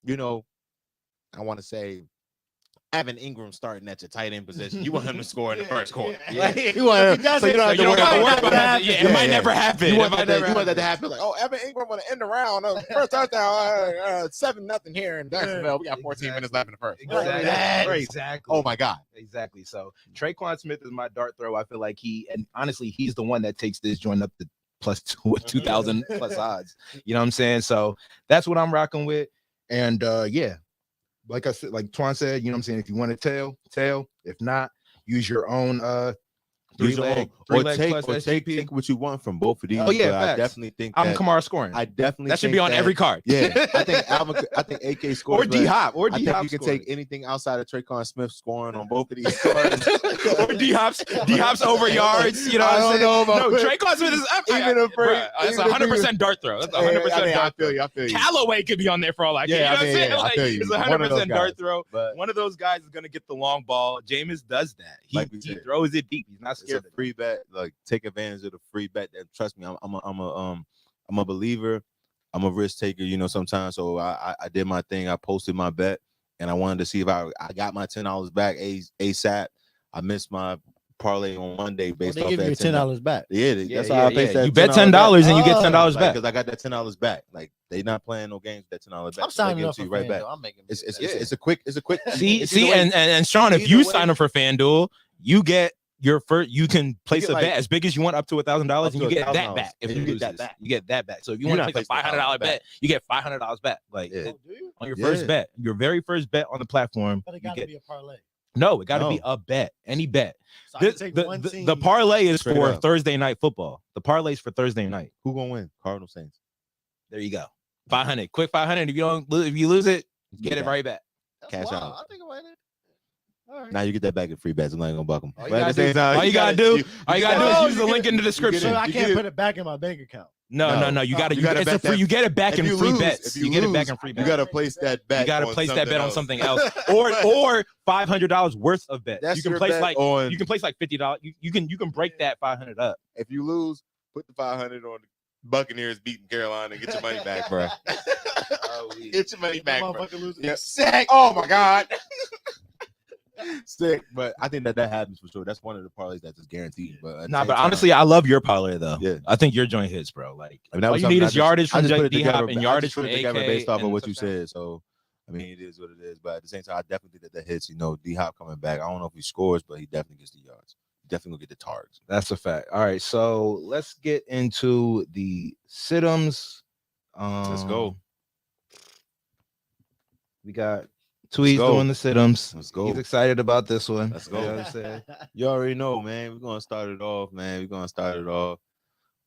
you know, I want to say, Evan Ingram starting at your tight end position. You want him to score in the first quarter. Yeah. Like, you want him, so you don't have So you don't to got to worry worry about about that. it. Yeah, it might never happen. You It want might that, never you want that to happen. happen. Like, oh, Evan Ingram want to end the round. First touchdown, 7-0 here in Jacksonville. We got 14 minutes left in the first. Exactly. Oh my God. Exactly. So Traquan Smith is my dart throw. I feel like and honestly, he's the one that takes this joint up to plus 2,000 plus odds. You know what I'm saying? So that's what I'm rocking with. And yeah, like I said, like Twan said, you know what I'm saying? If you want to tail. If not, use your own Use your own. three Or leg take plus SGP. take what you want from both of these. Oh, yeah, but I facts. definitely think Alvin that Kamara scoring. I definitely That should be think on that- every card. Yeah, I think AK scores. Or D Hop. Or I D think Hop. you can take anything outside of Traquan Smith scoring on both of these cards. or D Hop's over yards. You know what I I'm don't saying? know about No, that. Traquan Smith is up. Even if That's even if 100% dart throw. That's 100% I dart feel throw. you. I feel you. Callaway could be on there for all I care. Yeah, You know what I'm saying? I Like, feel you. it's One of those 100% dart guys. throw. But One of those guys is gonna get the long ball. Jameis does that. Like He we said, throws it deep. He's not it's a scared of it. free bet. Like take advantage of the free bet. That trust me, I'm a believer. I'm a risk taker. You know, sometimes. So I did my thing. I posted my bet, and I wanted to see if I got my $10 back ASAP. I missed my parlay on Monday based They off give you that $10 back. Yeah, that's how I yeah. based that. You bet $10 $10 and you get Oh, $10 back. because I got that $10 back. Like they not playing no games with that $10 back. I'm So they signing give it up to for you right back. FanDuel. I'm making It's a quick. See, it's either way- and Sean, if either you way- sign up for FanDuel, you get your first. You can place get a like- bet as big as you want, up to $1,000, and you get that $1,000. back. If And you you get get that that back, you get that back. So if you You're want to not place a placing $500 $1,000 bet, you get $500 back. Like Yeah. Oh, do you? on your Yeah. first bet, your very first bet on the platform. But it You got to get be a parlay. no, it got to be No. a bet, any bet. So I can This- take the, one the, team. the parlay is Straight for up. Thursday night football. The parlay's for Thursday night. Who gonna win? Cardinals Saints. There you go. 500, quick 500. If you lose it, get it back. right back. That's cash wild. out. I think about it. All right. Now you get that back in free bets. I'm not gonna buck them. All you gotta do- all you gotta do is use the link in the description. So I you can't get it. put it back in my bank account. No. You got to. You gotta It's a bet free. that- You get it back if in you free lose- bets. if you You get it back lose, in free You bets. gotta place that bet. You got to on place that bet on something something else, or $500 worth of bets. That's You can your place bet like on. you can place like $50. You can break that 500 up. If you lose, put the 500 on the Buccaneers beating Carolina and get your money back, bro. Get your money back, bro. Motherfucker losing. Yeah. Sick. Oh my God. Sick. But I think that happens for sure. That's one of the parlays that's just guaranteed. But at the Nah, same but time, honestly, I love your parlay though. Yeah. I think your joint hits, bro. Like I mean, that all was you something need I is just- yardage I from just put it D together- Hop and I yardage just put from it together AK based off of and what you touchdown. said. So I mean, it is what it is. But at the same time, I definitely think that hits. You know, D Hop coming back. I don't know if he scores, but he definitely gets the yards. Definitely gonna get the targets. That's a fact. All right, so let's get into the sit-ems. Let's go. We got Tweez go. doing the sit-ems. Let's go. He's excited about this one. Let's You know go. what I'm saying? You already know, man. We're gonna start it off, man. We're gonna start it off.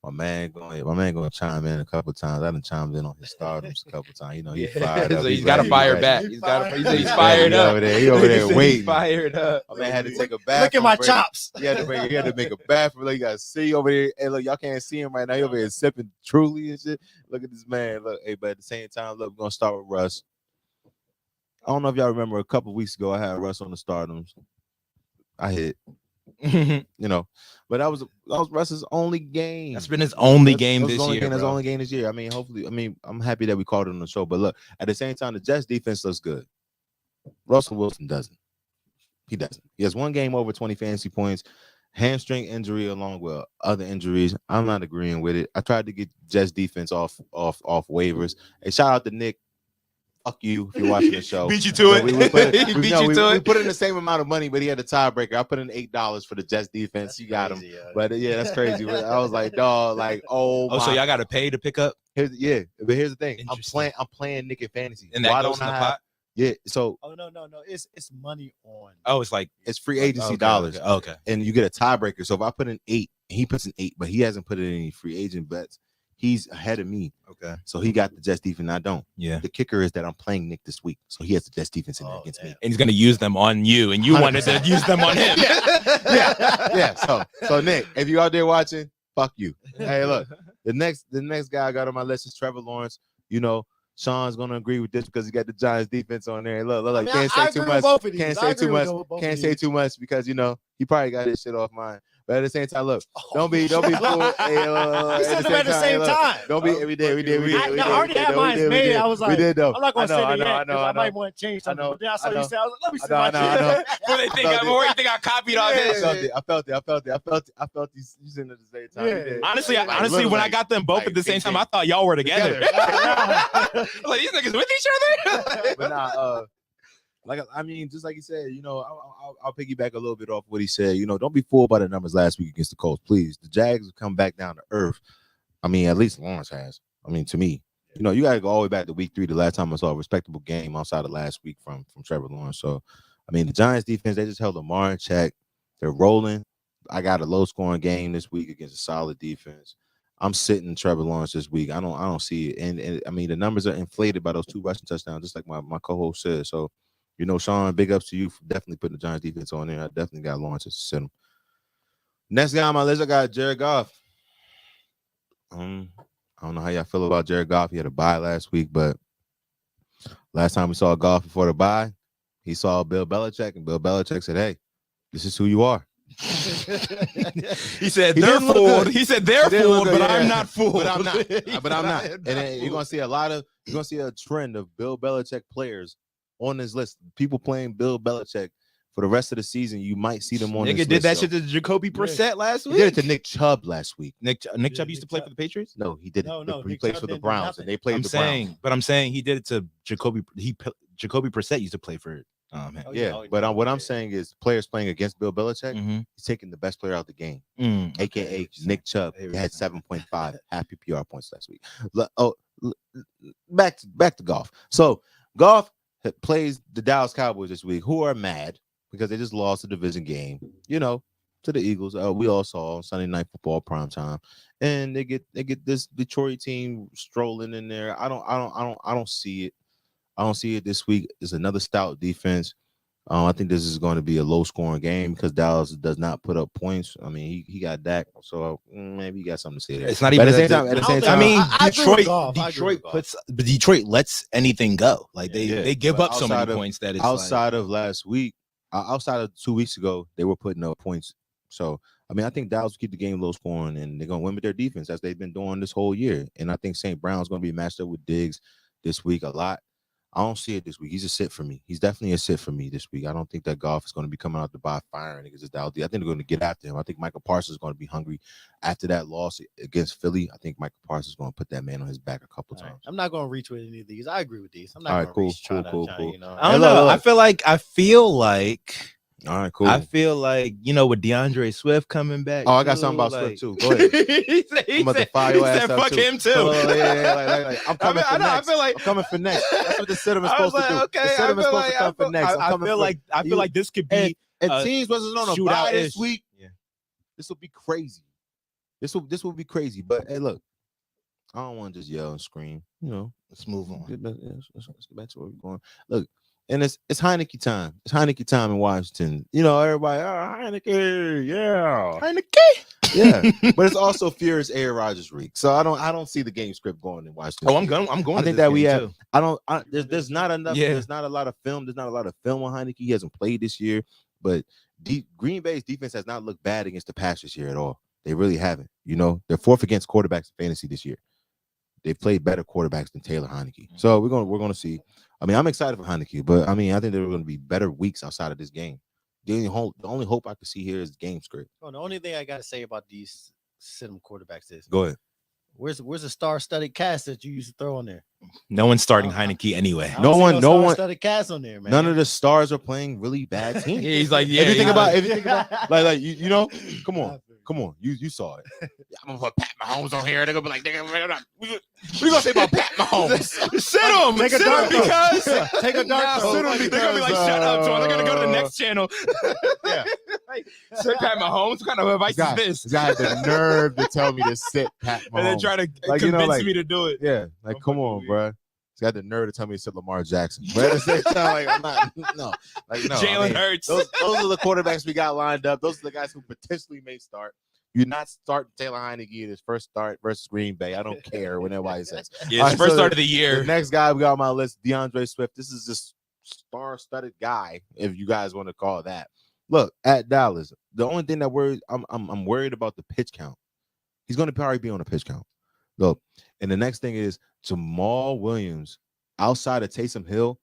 My man gonna chime in a couple times. I done chimed in on his stardoms a couple times. You know, he's fired up. So he's got to fire ready. back. He's fired. He's fired He up. over there. He over there He's waiting. fired up. My man had to take a bath. Look at my chops. He had to make a bathroom. Like, you gotta see over there. Hey, look, y'all can't see him right now. He over here sipping Truly and shit. Look at this man. Look, hey, but at the same time, look, we're gonna start with Russ. I don't know if y'all remember a couple weeks ago, I had Russ on the stardoms. I hit, you know, but that was Russ's only game. That's been his only That's- game that's this his only year. game, That's bro. the only game this year. I mean, hopefully, I'm happy that we called it on the show. But look, at the same time, the Jets defense looks good. Russell Wilson doesn't. He doesn't. He has one game over 20 fantasy points, hamstring injury along with other injuries. I'm not agreeing with it. I tried to get Jets defense off waivers. Hey, shout out to Nick fuck you if you're watching the show. Beat you to it. We put it, He we, beat no, you we, to we it. put in the same amount of money, but he had a tiebreaker. I put in $8 for the Jets defense. That's You got him. crazy, yo. But yeah, that's crazy. I was like, dog, like, oh my. So y'all got to pay to pick up? But here's the thing. Interesting. I'm playing Nick in fantasy. And that Why goes don't in the I have? pot? Yeah. So Oh no. It's money on. Oh, it's like it's free agency okay, dollars. Okay. And you get a tiebreaker. So if I put in 8, and he puts in 8, but he hasn't put in any free agent bets, he's ahead of me. Okay. So he got the Jets defense. I don't. Yeah. The kicker is that I'm playing Nick this week, so he has the Jets defense in there against me. And he's gonna use them on you, and you 100%. wanted to use them on him. Yeah. So Nick, if you out there watching, fuck you. Hey, look, the next guy I got on my list is Trevor Lawrence. You know, Sean's gonna agree with this because he got the Giants defense on there. Look, I mean, can't I say too agree much. with both of these. Can't I say agree too with much. both Can't of say these. too much because you know he probably got this shit off mine. But at the same time, look, don't be fooled. Hey, We said them at the same time. Don't be. We did. I already had mine made. I was like, we did though. I'm not gonna say that yet I because I might want to change something. know, But then I saw I you know. say, I was like, let me see I know. my shit. What they think? You think I copied all this? I felt you saying at the same time. Yeah. You did. Honestly, Like, honestly, little when I like- got them both like at the same big time, thing. I thought y'all were together. Together. Like these niggas with each other. But nah, like I mean, just like you said, you know, I'll piggyback a little bit off what he said. You know, don't be fooled by the numbers last week against the Colts, please. The Jags have come back down to earth. I mean, at least Lawrence has. I mean, to me, you know, you got to go all the way back to week 3. The last time I saw a respectable game outside of last week from Trevor Lawrence. So, I mean, the Giants defense, they just held Lamar in check. They're rolling. I got a low scoring game this week against a solid defense. I'm sitting Trevor Lawrence this week. I don't see it. And I mean, the numbers are inflated by those 2 rushing touchdowns, just like my co-host said. So, you know, Sean, big ups to you for definitely putting the Giants defense on there. I definitely got Lawrence to sit him. Next guy on my list, I got Jared Goff. I don't know how y'all feel about Jared Goff. He had a bye last week, but last time we saw Goff before the bye, he saw Bill Belichick, and Bill Belichick said, "Hey, this is who you are." He said He they're didn't look fooled. good. He said they're He didn't look fooled, good, but yeah. I'm not fooled. But I'm not. But I'm not. And then you're gonna see a trend of Bill Belichick players on this list. People playing Bill Belichick for the rest of the season. You might see them on this Nigga list. did that so. shit to Jacoby Brissett last He week. did it to Nick Chubb last week. Nick Chubb Yeah, used to Nick play Chubb. for the Patriots. No, he didn't. No, He Nick plays Chubb for the didn't do Browns, nothing. and they played I'm the saying, but I'm saying he did it to Jacoby. Jacoby Brissett used to play for him. Oh, Browns. Yeah, but what I'm saying is players playing against Bill Belichick, he's taking the best player out of the game, aka Nick Chubb. He had 7.5 half PPR points last week. Back to Goff. So Goff plays the Dallas Cowboys this week, who are mad because they just lost a division game, you know, to the Eagles. We all saw Sunday Night Football primetime, and they get this Detroit team strolling in there. I don't see it. I don't see it this week. It's another stout defense. I think this is going to be a low-scoring game because Dallas does not put up points. I mean, he got Dak, so maybe he got something to say there. It's not But even at the same that- time. At the same time, I mean, I agree with Detroit. Goff. I agree with Goff. Detroit lets anything go. Like Yeah. they give But up so many outside of- points that it's outside of last week, outside of 2 weeks ago, they were putting up points. So I mean, I think Dallas will keep the game low scoring, and they're gonna win with their defense as they've been doing this whole year. And I think St. Brown's gonna be matched up with Diggs this week a lot. I don't see it this week. He's a sit for me. He's definitely a sit for me this week. I don't think that Goff is going to be coming out to buy firing niggas. I think they're going to get after him. I think Michael Parsons is going to be hungry after that loss against Philly. I think Michael Parsons is going to put that man on his back a couple All right. times. I'm not going to reach with any of these. I agree with these. I'm not All going right, to cool, reach. Try cool. you know. I don't Hey, know. look. I feel like All right, cool. I feel like, you know, with DeAndre Swift coming back. Oh, I got something about Swift too. Go ahead. I'm about to fire your ass up fuck too. him too. Oh, yeah, I'm coming for I next. feel like I'm coming for next. That's what the cinema is I was supposed to do. like, The okay, cinema is supposed to come for next. I feel like this could be if teams wasn't on a bye this shootout-ish. week, Yeah. this will be crazy. This will be crazy. But hey, look, I don't want to just yell and scream. You know, Let's move on. let's get back to where we're going. Look, and it's Heineke time. It's Heineke time in Washington. You know, everybody, Heineke, yeah, Heineke. yeah. But it's also Furious Aaron Rodgers week. So I don't see the game script going in Washington. Oh, I'm going. I I to think this that we game, have. too. There's not enough. Yeah. There's not a lot of film. There's not a lot of film on Heineke. He hasn't played this year, but Green Bay's defense has not looked bad against the pass this year at all. They really haven't. You know, they're 4th against quarterbacks in fantasy this year. They've played better quarterbacks than Taylor Heineke. So we're gonna see. I mean, I'm excited for Heineke, but I mean, I think there are going to be better weeks outside of this game. The only hope I can see here is game script. Oh, the only thing I got to say about these sit 'em quarterbacks is Go ahead. Where's the star-studded cast that you used to throw on there? No one's starting I- Heineke anyway. I No don't see one- no one- star-studded cast on there, man. None of the stars are playing really bad teams. Yeah, he's like, yeah. if you think he's about, like you know, come on, you saw it. I'm gonna put Pat Mahomes on here. They're gonna be like, what you gonna say about Pat Mahomes? Sit him. Take a Sit him dark throw. because Take a dark throw. Sit him they're gonna be like, shut up, John. They're gonna go to the next channel. Yeah. Like, sit Pat Mahomes. What kind of advice is this? This guy had the nerve to tell me to sit Pat Mahomes. And then try to Like, you know, convince like- me to do it. Yeah, like I'm come fucking on, weird. bro. He's got the nerve to tell me to sit Lamar Jackson. But at the same time, like I'm not, no, like no. Jalen Hurts. Those are the quarterbacks we got lined up. Those are the guys who potentially may start. You're not starting Taylor Heineke in his first start versus Green Bay. I don't care what anybody says. Yeah, All it's right, the first so start of the The year. next guy we got on my list, DeAndre Swift. This is this star-studded guy, if you guys want to call it that. Look, at Dallas, the only thing that worries, I'm worried about the pitch count. He's going to probably be on a pitch count. Look, and the next thing is Jamal Williams, outside of Taysom Hill,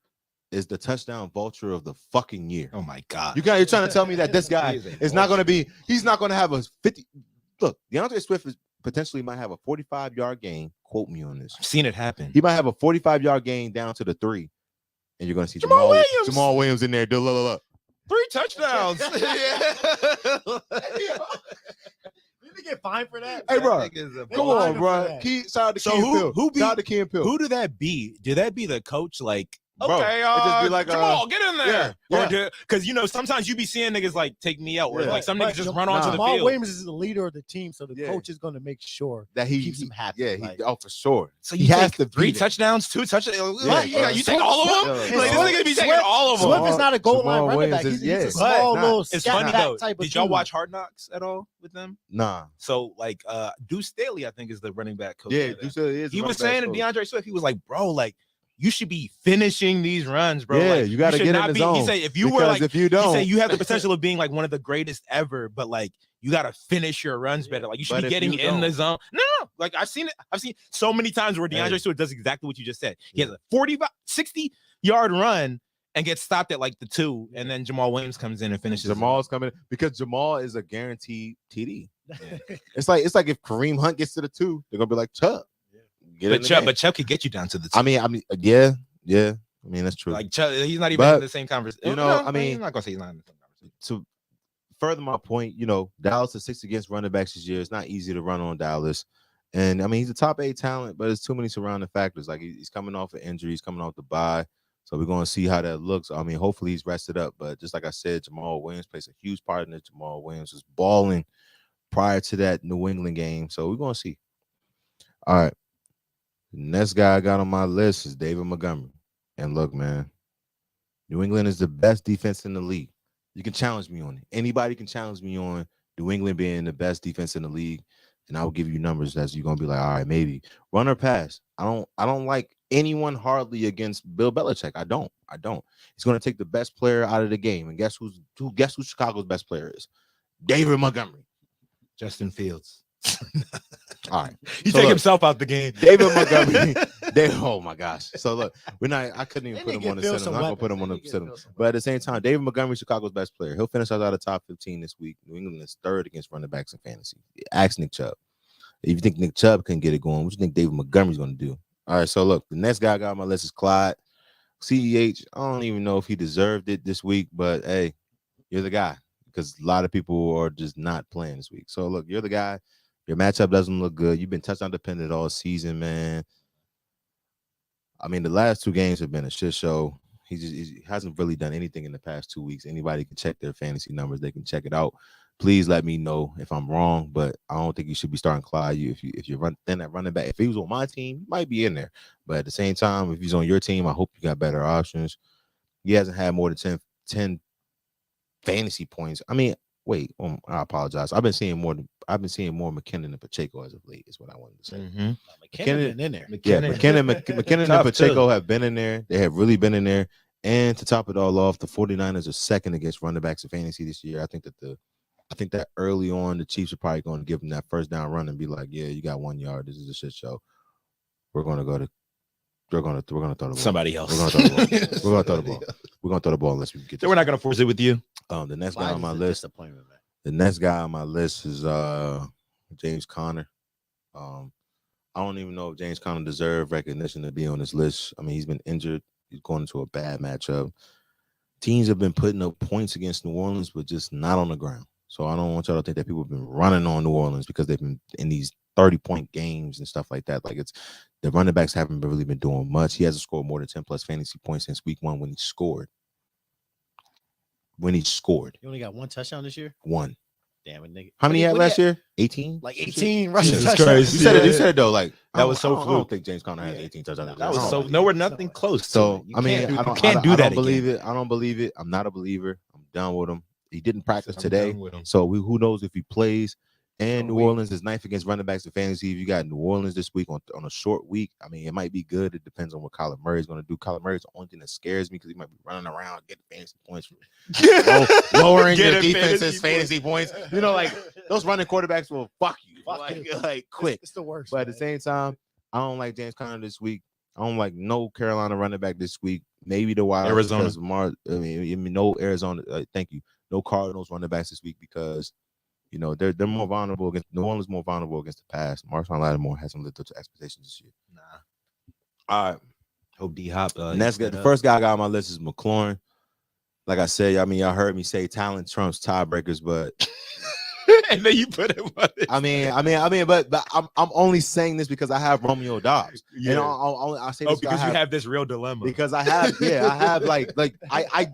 is the touchdown vulture of the fucking year. Oh my God. You're trying to tell me that this guy He is a is not going to be, he's not going to have a 50. Look, DeAndre Swift is potentially might have a 45-yard gain. Quote me on this. I've seen it happen. He might have a 45-yard gain down to the 3. And you're going to see Jamal Williams. Jamal Williams in there. Look. 3 touchdowns. Did he get fined for that? Hey, bro. That nigga is a Come baller. on, bro. that. Shout out to So Key and who- Peele. who beat- Shout out to Key and Peele. Who did that be? Did that be the coach? Like, Bro, okay, it just be like, Jamal, get in there. yeah. Because sometimes you be seeing niggas like take me out, or Yeah. like some But niggas just Jam- run onto the Jamal field. Williams is the leader of the team, so the Yeah. coach is going to make sure that he keeps him happy. Yeah, like- for sure. So he you has take to 3 beat it. touchdowns, 2 touchdowns. Yeah, you bro. take all of them? Yeah. Like, this nigga be taking Swift- all of them. Swift is not a goal line Jamal running Williams back. is- He's a yeah. small But little It's scat funny back though. type of Did y'all dude. watch Hard Knocks at all with them? Nah. So like Deuce Staley, I think, is the running back coach. Yeah, over there. you said it is. He was saying to DeAndre Swift, he was like, bro, like, you should be finishing these runs, bro. Yeah, like, you gotta should get in not the be, zone. He said, if you were because like, if you he don't, said you have the potential of being like one of the greatest ever, but like you gotta finish your runs better. Like you should But be if getting you in the don't- zone. No. Like I've seen it. I've seen so many times where DeAndre Hey. Swift does exactly what you just said. He has a 60-yard run and gets stopped at like the 2, and then Jamal Williams comes in and finishes. Jamal's coming because Jamal is a guaranteed TD. It's like if Kareem Hunt gets to the 2, they're gonna be like Chubb. Get in the game. But Chubb could get you down to the 2. I mean, yeah. I mean, that's true. like Chubb, he's not even But, in the same conversation. you know, I mean, I'm not gonna say he's not in the same conversation. To further my point, Dallas is 6 against running backs this year. It's not easy to run on Dallas. And I mean, he's a top 8 talent, but there's too many surrounding factors. Like he's coming off an injury, he's coming off the bye. So we're going to see how that looks. I mean, hopefully he's rested up. But just like I said, Jamal Williams plays a huge part in it. Jamal Williams was balling prior to that New England game. So we're going to see. All right. The next guy I got on my list is David Montgomery. And look, man, New England is the best defense in the league. You can challenge me on it. Anybody can challenge me on New England being the best defense in the league. And I will give you numbers that you're gonna be like, all right, maybe run or pass. I don't like anyone hardly against Bill Belichick. I don't. He's gonna take the best player out of the game. And guess who Chicago's best player is? David Montgomery. Justin Fields. All right. He So take look, himself out the game. David Montgomery. Oh my gosh. So look, I couldn't even They put need him on to the fill center. some I'm not gonna put him on weapons. the They need center. to fill some But at the same time, David Montgomery, Chicago's best player. He'll finish us out of the top 15 this week. New England is 3rd against running backs in fantasy. Ask Nick Chubb. If you think Nick Chubb can get it going, what do you think David Montgomery's going to do? All right, so look, the next guy I got on my list is Clyde. CEH, I don't even know if he deserved it this week, but hey, you're the guy because a lot of people are just not playing this week. So look, you're the guy. Your matchup doesn't look good. You've been touchdown dependent all season, man. I mean, the last 2 games have been a shit show. He hasn't really done anything in the past 2 weeks. Anybody can check their fantasy numbers. They can check it out. Please let me know if I'm wrong, but I don't think you should be starting Clyde. If you run that running back, if he was on my team, he might be in there. But at the same time, if he's on your team, I hope you got better options. He hasn't had more than 10 fantasy points. I mean, wait, I apologize. I've been seeing more McKinnon and Pacheco as of late, is what I wanted to say. Mm-hmm. McKinnon been in there. Yeah, McKinnon and Tough, Pacheco too. have been in there. They have really been in there. And to top it all off, the 49ers are 2nd against running backs in fantasy this year. I think that early on, the Chiefs are probably going to give them that first down run and be like, yeah, you got 1 yard. This is a shit show. We're going to throw the ball. Somebody else. We're going to throw the ball. We're going to throw the ball. We're going to throw the ball unless we can get So we're not gonna force it with you. the next guy Clyde on my is a list. disappointment, man. The next guy on my list is James Conner. I don't even know if James Conner deserved recognition to be on this list. I mean, he's been injured. He's going into a bad matchup. Teams have been putting up points against New Orleans, but just not on the ground. So I don't want y'all to think that people have been running on New Orleans because they've been in these 30-point games and stuff like that. Like it's the running backs haven't really been doing much. He hasn't scored more than 10 plus fantasy points since week 1 when he scored. You only got one touchdown this year? One. Damn it, nigga. How many he had last year? 18? Like 18 rushing Jesus touchdowns. Christ. You said it though. Like That was so I don't fluke. think James Conner has 18 touchdowns. That was I so don't nowhere nothing close. So You I mean, can't I don't do I that don't believe again. it. I don't believe it. I'm not a believer. I'm done with him. He didn't practice I'm today, done with him. so who knows if he plays. And So New Orleans is ninth against running backs in fantasy. If you got New Orleans this week on a short week, I mean, it might be good. It depends on what Kyler Murray is going to do. Kyler Murray is the only thing that scares me because he might be running around getting fantasy points, lowering your Getting defense's fantasy points. You know, like those running quarterbacks will fuck you, you. like quick. It's the worst. But at the same time, I don't like James Conner this week. I don't like no Carolina running back this week. Maybe the Wild Arizona. No Arizona. Thank you. No Cardinals running backs this week because you know they're more vulnerable against New Orleans. More vulnerable against the pass. Marshawn Lattimore hasn't lived up to expectations this year. Nah. All right. Hope D Hop. And that's good. The first guy I got on my list is McLaurin. Like I said, I mean, y'all heard me say talent trumps tiebreakers, but and then you put him on it. I mean, but I'm only saying this because I have Romeo Dobbs. Yeah. And I say this because you have this real dilemma. because I have like I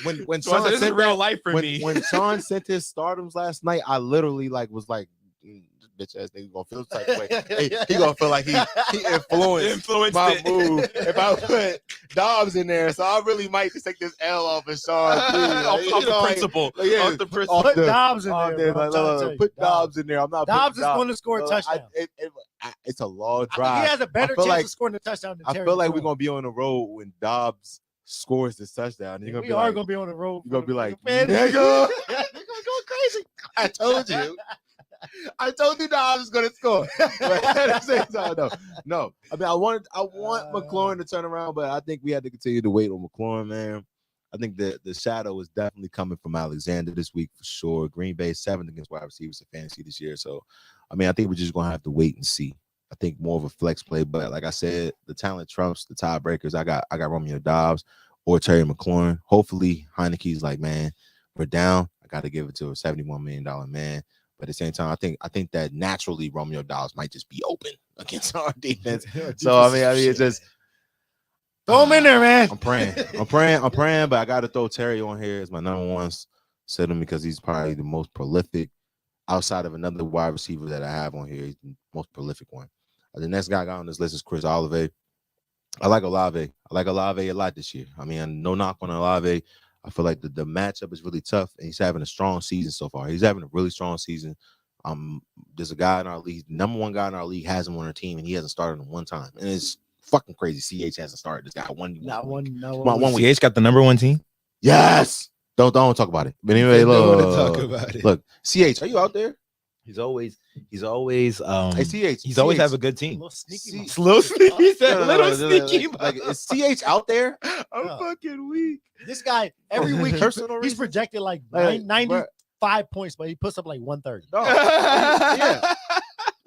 when So I Sean said, this is sent real that- life for me. when Sean sent his stardoms last night, I literally was like, this bitch ass nigga gonna feel the type of way. He gonna feel like he influenced my it. move if I put Dobbs in there. So I really might just take this L off of Sean. Off the principle. Off the principle. Put Dobbs in there. bro. I'm trying to tell you. Put Dobbs in there. I'm not. Dobbs putting is going to score a Bro, touchdown. It's a long I think drive. he has a better feel chance like- of scoring a touchdown than I Terry feel like McLaurin. we're gonna be on the road when Dobbs scores this touchdown. You're gonna We be are like, going to be on the road. you're gonna be like, man, nigga. they're going to go crazy. I told you. I told you Dobbs was gonna score. But at the same time, no. I mean, I want McLaurin to turn around, but I think we had to continue to wait on McLaurin, man. I think the shadow is definitely coming from Alexander this week for sure. Green Bay 7th against wide receivers in fantasy this year. So, I mean, I think we're just gonna have to wait and see. I think more of a flex play, but like I said, the talent trumps the tiebreakers. I got Romeo Dobbs or Terry McLaurin. Hopefully, Heineke's like, man, we're down. I got to give it to a $71 million man. But at the same time, I think that naturally Romeo Dobbs might just be open against our defense. So I mean, it's just throw him in there, man. I'm praying, but I got to throw Terry on here as my number one. Set him because he's probably the most prolific outside of another wide receiver that I have on here. He's the most prolific one. The next guy I got on this list is Chris Olave. I like Olave. I like Olave a lot this year. I mean, no knock on Olave. I feel like the matchup is really tough, and he's having a strong season so far. He's having a really strong season. There's a guy in our league, number one guy in our league, has him on our team, and he hasn't started in one time. And it's fucking crazy. CH hasn't started. This guy one week. CH got the number one team. Yes. Don't talk about it. But anyway, look. CH, are you out there? He's always Hey, CH. he's always have a good team. Little sneaky. Little sneaky. He said little sneaky. Like, is CH out there? I'm No. fucking weak. This guy, every week, Personal he's reasons? projected like Like, 95 points, but he puts up like 130. No. Yeah.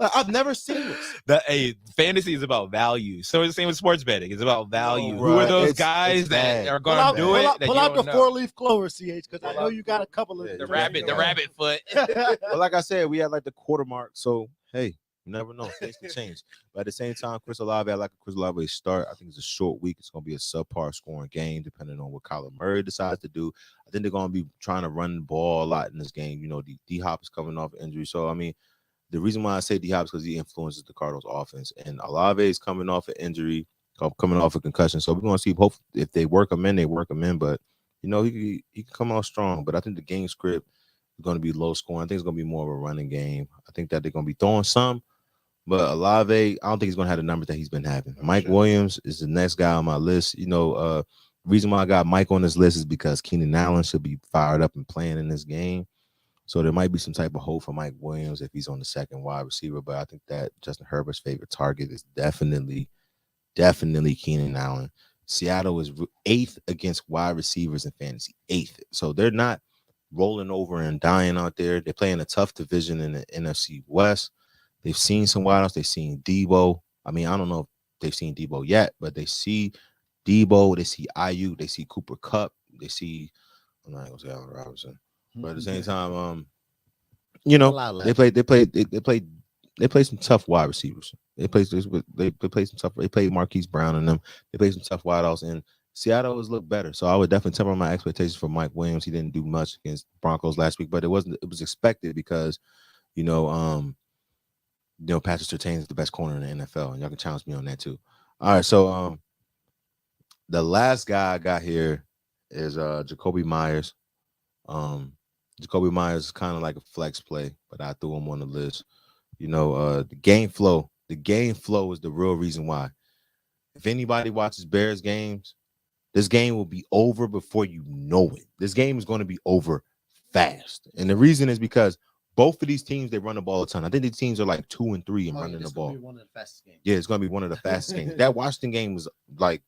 Like, I've never seen this. Fantasy is about value. So it's the same with sports betting. It's about value. No, Who are bruh. those It's guys bad. that are Pull going out, to do it? pull out the four-leaf clover, CH, because I know you got a couple of The The rabbit foot. But like I said, we had like the quarter mark. So, hey, you never know. Things can change. But at the same time, Chris Olave, I like a Chris Olave start. I think it's a short week. It's going to be a subpar scoring game, depending on what Kyler Murray decides to do. I think they're going to be trying to run the ball a lot in this game. You know, D-Hop is coming off injury. So, I mean, the reason why I say D-Hop is because he influences the Cardinals offense. And Olave is coming off an injury, coming off a concussion. So we're going to see if they work him in, they work him in. But, you know, he can come out strong. But I think the game script is going to be low scoring. I think it's going to be more of a running game. I think that they're going to be throwing some. But Olave, I don't think he's going to have the numbers that he's been having. Mike Williams is the next guy on my list. You know, the reason why I got Mike on this list is because Keenan Allen should be fired up and playing in this game. So there might be some type of hope for Mike Williams if he's on the second wide receiver. But I think that Justin Herbert's favorite target is definitely Keenan Allen. Seattle is 8th against wide receivers in fantasy, 8th. So they're not rolling over and dying out there. They're playing a tough division in the NFC West. They've seen some wideouts. They've seen Debo. I mean, I don't know if they've seen Debo yet, but they see Debo. They see IU. They see Cooper Kupp. They see. I'm not gonna say Allen Robinson, but at the same time, you know, they play some tough wide receivers. They play some tough. They played Marquise Brown and them. They played some tough wideouts, and Seattle has looked better. So I would definitely temper my expectations for Mike Williams. He didn't do much against Broncos last week, but it was expected because Patrick Surtain is the best corner in the NFL, and y'all can challenge me on that too. All right, so the last guy I got here is Jacoby Myers. Jacoby Myers is kind of like a flex play, but I threw him on the list. The game flow is the real reason why. If anybody watches Bears games, this game will be over before you know it. This game is going to be over fast. And the reason is because both of these teams, they run the ball a ton. I think these teams are like 2 and 3 and running the ball. Be one of the fastest games. Yeah, it's going to be one of the fastest games. That Washington game was like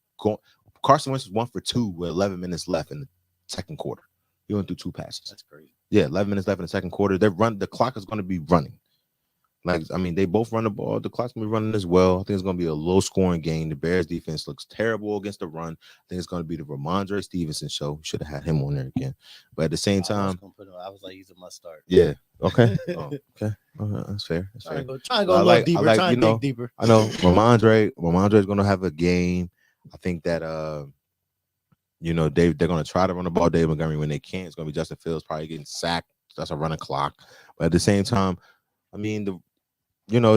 Carson Wentz was 1 for 2 with 11 minutes left in the second quarter. He went through 2 passes. That's crazy. Yeah, 11 minutes left in the second quarter. The clock is going to be running. They both run the ball. The clock's going to be running as well. I think it's going to be a low-scoring game. The Bears defense looks terrible against the run. I think it's going to be the Ramondre Stevenson show. Should have had him on there again. But at the same time, I was like, he's a must start. Yeah. Okay. Okay. That's fair. That's fair. Trying to go a little deeper. Trying to dig deeper. I know Ramondre is going to have a game. I think that they're going to try to run the ball. Dave Montgomery, when they can't, it's going to be Justin Fields probably getting sacked. That's a running clock. But at the same time, I mean, the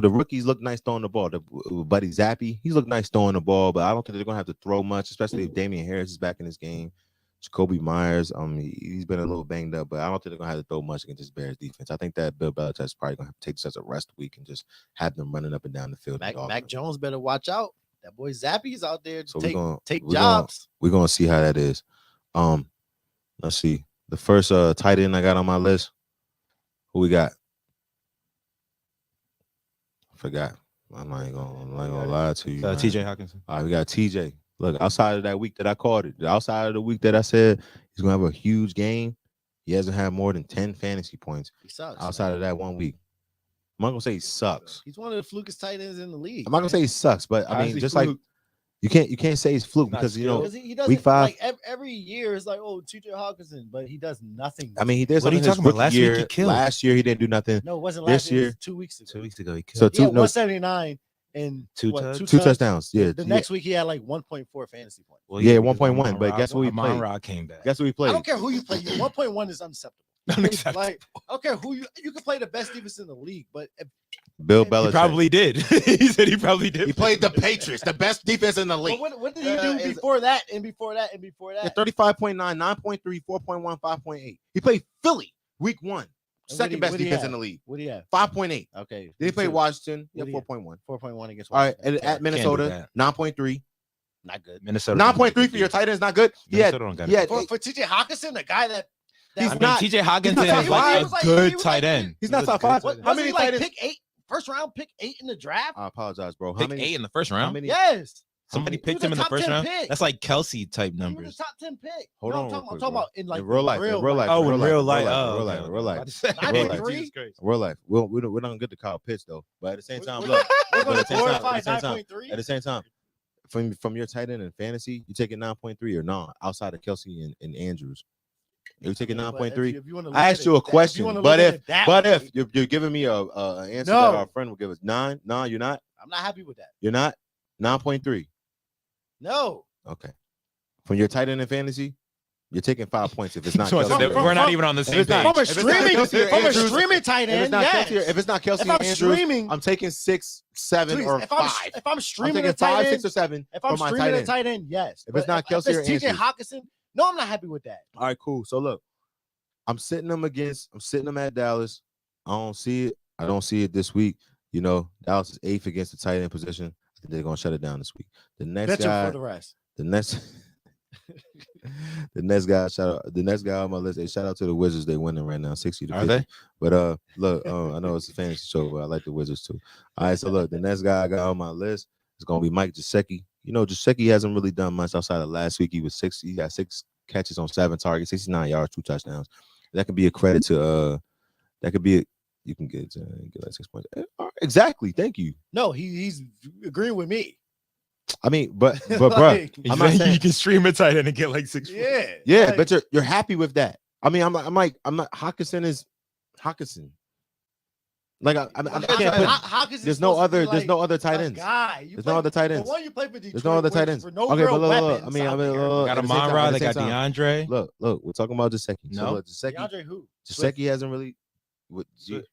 rookies look nice throwing the ball. Buddy Zappi, he's looked nice throwing the ball, but I don't think they're going to have to throw much, especially if Damian Harris is back in this game. Jacoby Myers, he's been a little banged up, but I don't think they're going to have to throw much against this Bears defense. I think that Bill Belichick is probably going to have to take this as a rest week and just have them running up and down the field. Mac Jones better watch out. That boy Zappi's out there to so take jobs. We're going to see how that is. Let's see. The first tight end I got on my list, who we got? Forgot. I'm not gonna lie to you. TJ Hawkinson. All right, we got TJ. Look, outside of that week that I called it, outside of the week that I said he's gonna have a huge game, he hasn't had more than 10 fantasy points. He sucks. Outside of that 1 week. I'm not gonna say he sucks. He's one of the flukest tight ends in the league. I'm not gonna say he sucks, but I mean, just like you can't say he's fluke because he doesn't, week 5 like every year it's like, oh, TJ Hawkinson, but he does nothing. I mean, he did. What are you talking about? Last week he killed. Last year he didn't do nothing. No, it wasn't last year. It was 2 weeks ago. 2 weeks ago he killed. So he had 179 and two touchdowns. Yeah. The next week he had like 1.4 fantasy points. Well, yeah, 1.1. But guess what he played? Rod came back. Guess what he played? I don't care who you play. 1.1 is unacceptable. Like, I don't care who you can play the best defense in the league, but Bill Belichick. He probably did. He said he probably did. He played the Patriots, the best defense in the league. What did he do before that and before that and before that? 35.9, 9.3, 4.1, 5.8. He played Philly week 1. Second best defense in the league. What do you have? 5.8. Okay. Then he played Washington. Yeah, 4.1. 4.1 against Washington. All right. And at Minnesota, 9.3. Not good. Minnesota 9.3 for your tight ends, not good. For TJ Hawkinson, the guy that TJ Hawkinson is like a good tight end. He's not top 5. How many tight ends? Pick 8, first round, pick 8 in the draft. I apologize, bro. Pick 8 in the first round. Yes. Somebody picked him in the first round. That's like Kelsey type numbers. He was a top 10 pick. Hold on, I'm talking about in like real life. Real life. Oh, in real life. Real life. Real life. We don't get to Kyle Pitts though. But at the same time, look. We're going to glorify 9.3. At the same time, from your tight end in fantasy, you taking 9.3 or not outside of Kelsey and Andrews. You're taking 9.3. I asked you a question, but if you're giving me a answer that our friend will give us 9, no, you're not. I'm not happy with that. You're not 9.3. No. Okay. From your tight end in fantasy, you're taking 5 points if it's not Kelsey. We're not even on the same page. From a streaming tight end, if it's not Kelsey and Andrews, I'm taking 6, 7, or 5. If I'm streaming a tight end, 5, 6, or 7. If I'm streaming a tight end, yes. If it's not Kelsey or Andrews, TJ Hawkinson, no, I'm not happy with that. All right, cool. So look, I'm sitting them at Dallas. I don't see it this week. Dallas is 8th against the tight end position. They're gonna shut it down this week. The next guy, for the rest. The next guy on my list. Hey, shout out to the Wizards. They winning right now, 60-50. Are they? But look, I know it's a fantasy show, but I like the Wizards too. All right, so look, the next guy I got on my list is gonna be Mike Gesicki. Gesicki hasn't really done much outside of last week. He got 6 catches on 7 targets, 69 yards, 2 touchdowns. That could be a credit to You can get like 6 points. All right, exactly. Thank you. No, he's agreeing with me. I mean, but Like, bro, I'm not saying you can stream a tight end and get like 6 points. yeah, like, but you're happy with that. I mean, I'm not. Hawkinson is Hawkinson. Like I can't put. Hawkins There's no other tight ends. There's no other tight ends. The one you played for Detroit. There's no other tight ends. For no okay, real but look, weapons. I mean, They got at the same time- Amon-Ra, at the they same got time- DeAndre. Look, we're talking about Gesicki. No. So look, Gesicki DeAndre who? hasn't really.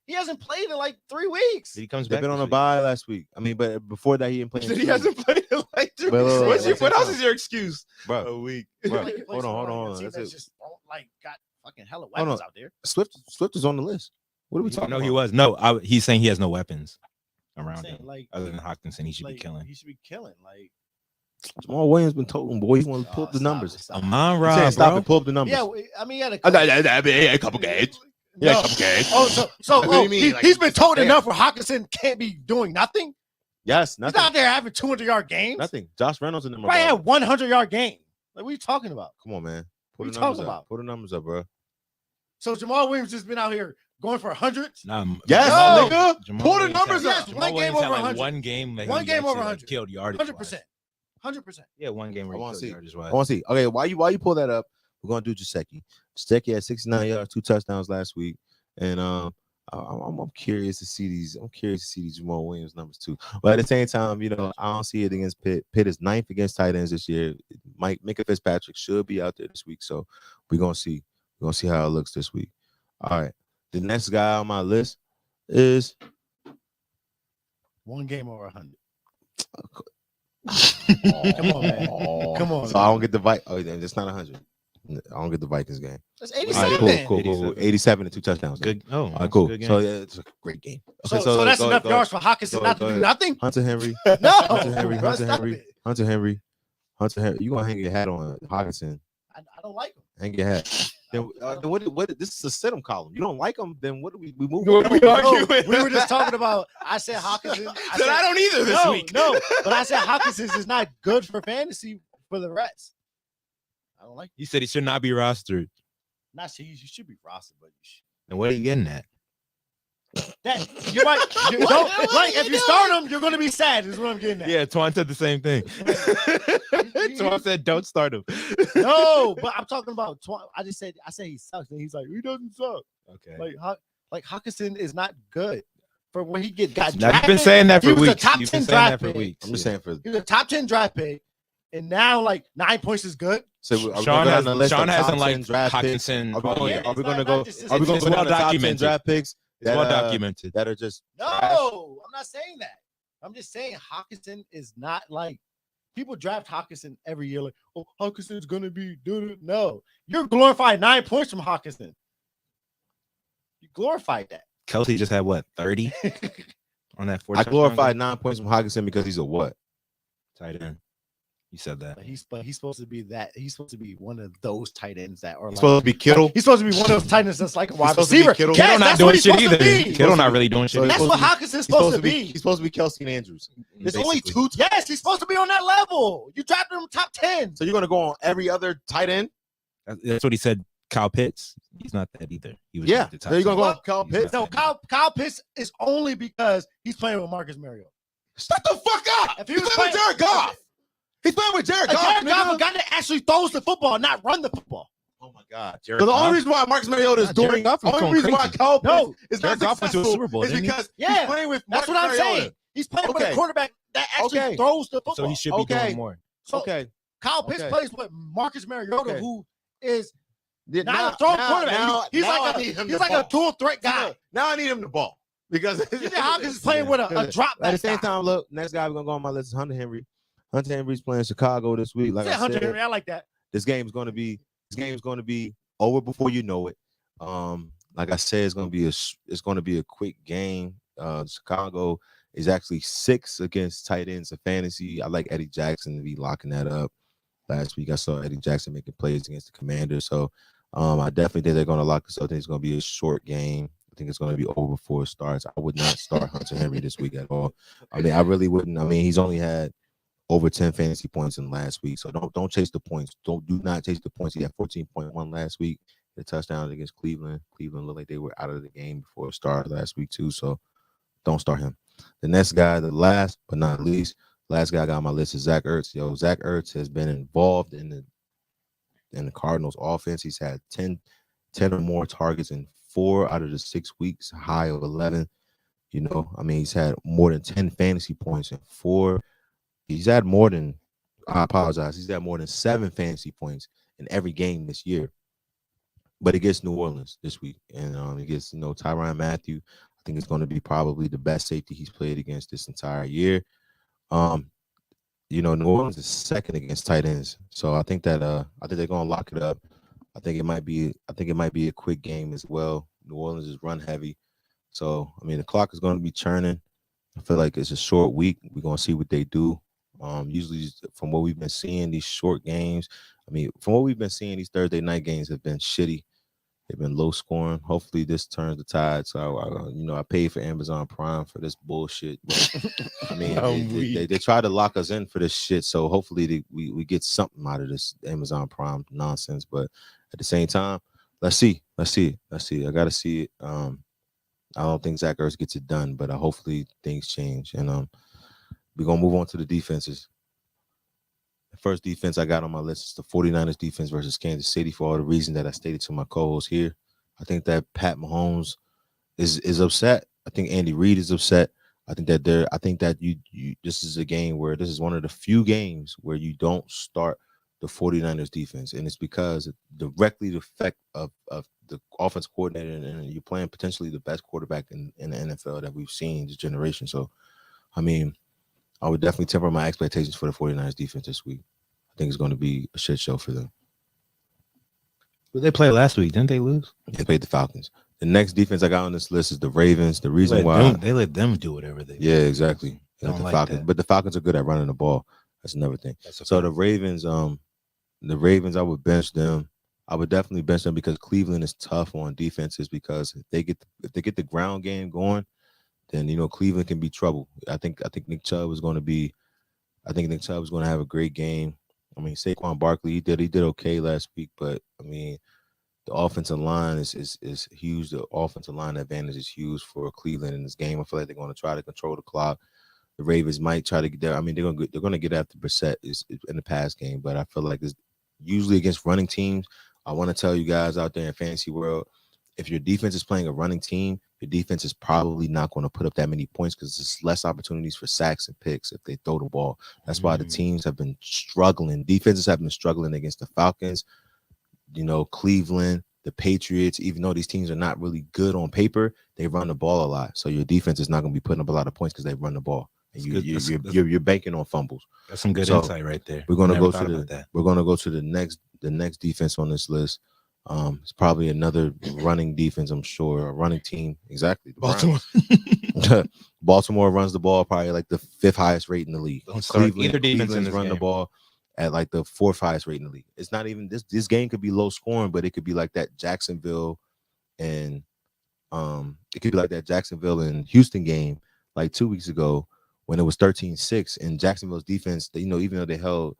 He hasn't played in like 3 weeks. He comes They've back. been on this a bye last week. I mean, but before that, he didn't play. week. He hasn't played in like 3 But look, weeks. look, What else look, is your excuse? bro. A week. Bro, Like, he plays hold for on. a team That's that's it. just like got fucking hella on. weapons out there. Swift is on the list. What are we talking No, about? he was. No, he's saying he has no weapons around saying, him. like- Other than Hawkinson, he should be killing. He should be killing. Like, Jamal Williams been told, boy, he's want to pull up the stop numbers. it, stop it. I'm Amon-Ra, saying, stop bro. it. Pull up the numbers. Yeah, I mean, he had a couple games. Yeah, No. a couple games. Oh, so What do you mean? Like, he's been told damn. enough where Hawkinson can't be doing nothing. Yes, He's nothing. out there having 200-yard games. Nothing. Josh Reynolds in the Right had 100-yard game. Like, what are you talking about? Come on, man. What Put the you numbers talking up. about? Put the numbers up, bro. So Jamal Williams just been out here going for hundreds. Nah, Yes, No. nigga. Jamal Pull the Williams numbers had- up. Yes, Jamal one game Williams had, over like, 100. One game that One he game actually, over like, 100. killed yardage. 100%. 100%. Yeah, one game where I he wanna killed see. yardage I wise. want to see. Okay, why you pull that up? We're gonna do Gesicki. Gesicki had 69 yards, 2 touchdowns last week, and I'm curious to see these. I'm curious to see these Jamal Williams numbers too. But at the same time, I don't see it against Pitt. Pitt is 9th against tight ends this year. Micah Fitzpatrick should be out there this week, so we're gonna see. We're gonna see how it looks this week. All right. The next guy on my list is One game over 100. Come on, man. Come on, So I don't get the Vikings. Oh, it's not 100. I don't get the Vikings game. That's All 87. right, cool. 87 and 2 touchdowns. Good. Oh, All right, cool. good game. So yeah, it's a great game. Okay, So that's go- enough go- yards for Hawkinson go- not go to do ahead. nothing? Hunter Henry. No. Hunter Henry. bro, Hunter stop Henry. it. Hunter Henry. You gonna hang your hat on Hawkinson? I don't like him. Hang your hat. Then what? This is a sit-em column. You don't like him? Then what do we move? What are we on? arguing? We were just talking about. I said Hawkinson. I Then I don't either this no, week. No, but I said Hawkinson is not good for fantasy for the rest. I don't like. He said he should not be rostered. Not you should be rostered, but you should. And what are you getting at? That you might. You don't, like if you start him, you're going to be sad. Is what I'm getting at. Yeah, Twan said the same thing. Twan said, "Don't start him." No, but I'm talking about. I said he sucks, and he's like he doesn't suck. Okay. Like Hawkinson is not good for when he got Now, you've drafted. been saying that He for was a weeks. top You've 10 been saying that draft for pick. weeks. I'm just saying for. He was a top 10 draft pick, and now like 9 points is good. So are we Sean gonna go down the list Sean of top hasn't 10 liked draft picks? Hawkinson. Are we all gonna, year. are we It's gonna not go? just- Are we gonna it's go down well the top 10 documented. draft picks It's well documented. that are just No, trash? I'm not saying that. I'm just saying Hawkinson is not like people draft Hawkinson every year. Like, oh, Hawkinson's gonna be doing it. No, you're glorified 9 points from Hawkinson. You glorified that. Kelsey just had what 30 on that 4. I glorified 9 points from Hawkinson because he's a what? tight end. You said that. But he's supposed to be that. He's supposed to be one of those tight ends that are He's like, supposed to be Kittle. he's supposed to be one of those tight ends that's like a wide supposed to be receiver. Kittle. Yes, Kittle not that's doing what he's shit supposed to either. be. Kittle not really doing shit. So either. That's what Hawkinson's supposed to be. He's supposed to be Kelsey and Andrews. There's only Basically. 2. Yes, he's supposed to be on that level. You drafted him top 10. So you're gonna go on every other tight end? That's what he said. Kyle Pitts. He's not that either. He was Yeah. the top So you're gonna go 10. on Kyle He's Pitts? not No, that Kyle Pitts is only because he's playing with Marcus Mariota. Shut the fuck up! If he He's was playing with playing- Jared Goff. He's playing with Jared Goff. Jared Goff, nigga. a guy that actually throws the football, not run the football. Oh my God. So Jared the Goff? only reason why Marcus Mariota is Nah, doing Jared Goff is the only going reason why crazy. Kyle No, Pitts is Jared not Goff went to a successful Super Bowl, is didn't he? because Yeah, he's playing with That's Marcus what I'm Mariota. saying. He's playing with Okay. a quarterback that actually Okay. throws the football. So he should be Okay. doing more. So Okay. Kyle Pitts Okay. plays with Marcus Mariota, Okay. who is Now- not a throwing quarterback. now he's I like need him he's to like ball. a dual threat guy. Now I need him to ball because TJ Hawkins is playing with a drop At the back same guy. time, look, next guy we're gonna go on my list is Hunter Henry. Hunter Henry's playing Chicago this week. Like Yeah, I Hunter said, Henry, I like that. this game is gonna be over before you know it. Like I said, it's gonna be a quick game. Chicago is actually 6th against tight ends in fantasy. I like Eddie Jackson to be locking that up. Last week I saw Eddie Jackson making plays against the Commanders, so I definitely think they're gonna lock this up. I think it's gonna be a short game. I think it's gonna be over before it starts. I would not start Hunter Henry this week at all. I mean, I really wouldn't. I mean, he's only had over 10 fantasy points in last week. So don't chase the points. Do not chase the points. He had 14.1 last week. The touchdown against Cleveland. Cleveland looked like they were out of the game before it started last week too. So don't start him. The next guy, the last but not least, last guy I got on my list is Zach Ertz. Yo, Zach Ertz has been involved in the Cardinals offense. He's had 10 or more targets in 4 out of the 6 weeks, high of 11. You know, I mean, he's had more than 10 fantasy points in 4. He's had more than, I apologize, he's had more than 7 fantasy points in every game this year. But it gets New Orleans this week. And it gets, Tyrann Mathieu. I think it's going to be probably the best safety he's played against this entire year. Um, New Orleans is second against tight ends. So I think that I think they're gonna lock it up. I think it might be a quick game as well. New Orleans is run heavy. So I mean the clock is gonna be churning. I feel like it's a short week. We're gonna see what they do. Usually from what we've been seeing, these short games, from what we've been seeing, these Thursday night games have been shitty. They've been low scoring. Hopefully this turns the tide. So I paid for Amazon Prime for this bullshit. But, I mean, they try to lock us in for this shit. So hopefully we get something out of this Amazon Prime nonsense. But at the same time, let's see. I gotta see it. I don't think Zach Ertz gets it done, but hopefully things change. And we're gonna move on to the defenses. The first defense I got on my list is the 49ers defense versus Kansas City for all the reasons that I stated to my co-host here. I think that Pat Mahomes is upset. I think Andy Reid is upset. I think that you this is a game where this is one of the few games where you don't start the 49ers defense. And it's because it directly the effect of the offense coordinator and you're playing potentially the best quarterback in the NFL that we've seen this generation. So, I mean, I would definitely temper my expectations for the 49ers defense this week. I think it's going to be a shit show for them. Who they play last week? Didn't they lose? They played the Falcons. The next defense I got on this list is the Ravens. The reason why they let them do whatever they want. Exactly. Don't the like Falcons, that. but the Falcons are good at running the ball. That's another thing. So the Ravens, I would bench them. I would definitely bench them because Cleveland is tough on defenses because if they get the ground game going, then Cleveland can be trouble. I think Nick Chubb is going to have a great game. I mean, Saquon Barkley, he did okay last week, but I mean, the offensive line is huge. The offensive line advantage is huge for Cleveland in this game. I feel like they're going to try to control the clock. The Ravens might try to get there. I mean, they're going to get after Brissett in the pass game, but I feel like it's usually against running teams. I want to tell you guys out there in fantasy world, if your defense is playing a running team, your defense is probably not going to put up that many points because there's less opportunities for sacks and picks if they throw the ball. That's why the teams have been struggling. Defenses have been struggling against the Falcons, Cleveland, the Patriots. Even though these teams are not really good on paper, they run the ball a lot. So your defense is not going to be putting up a lot of points because they run the ball. And you're banking on fumbles. That's some good insight right there. We're going to go to the next defense on this list. It's probably another running defense, I'm sure, a running team. Exactly. Baltimore. Baltimore runs the ball probably like the 5th highest rate in the league. Either defense in this run game. The ball at like the 4th highest rate in the league. It's not even this game could be low scoring, but it could be like that Jacksonville and Houston game like 2 weeks ago when it was 13-6 and Jacksonville's defense, even though they held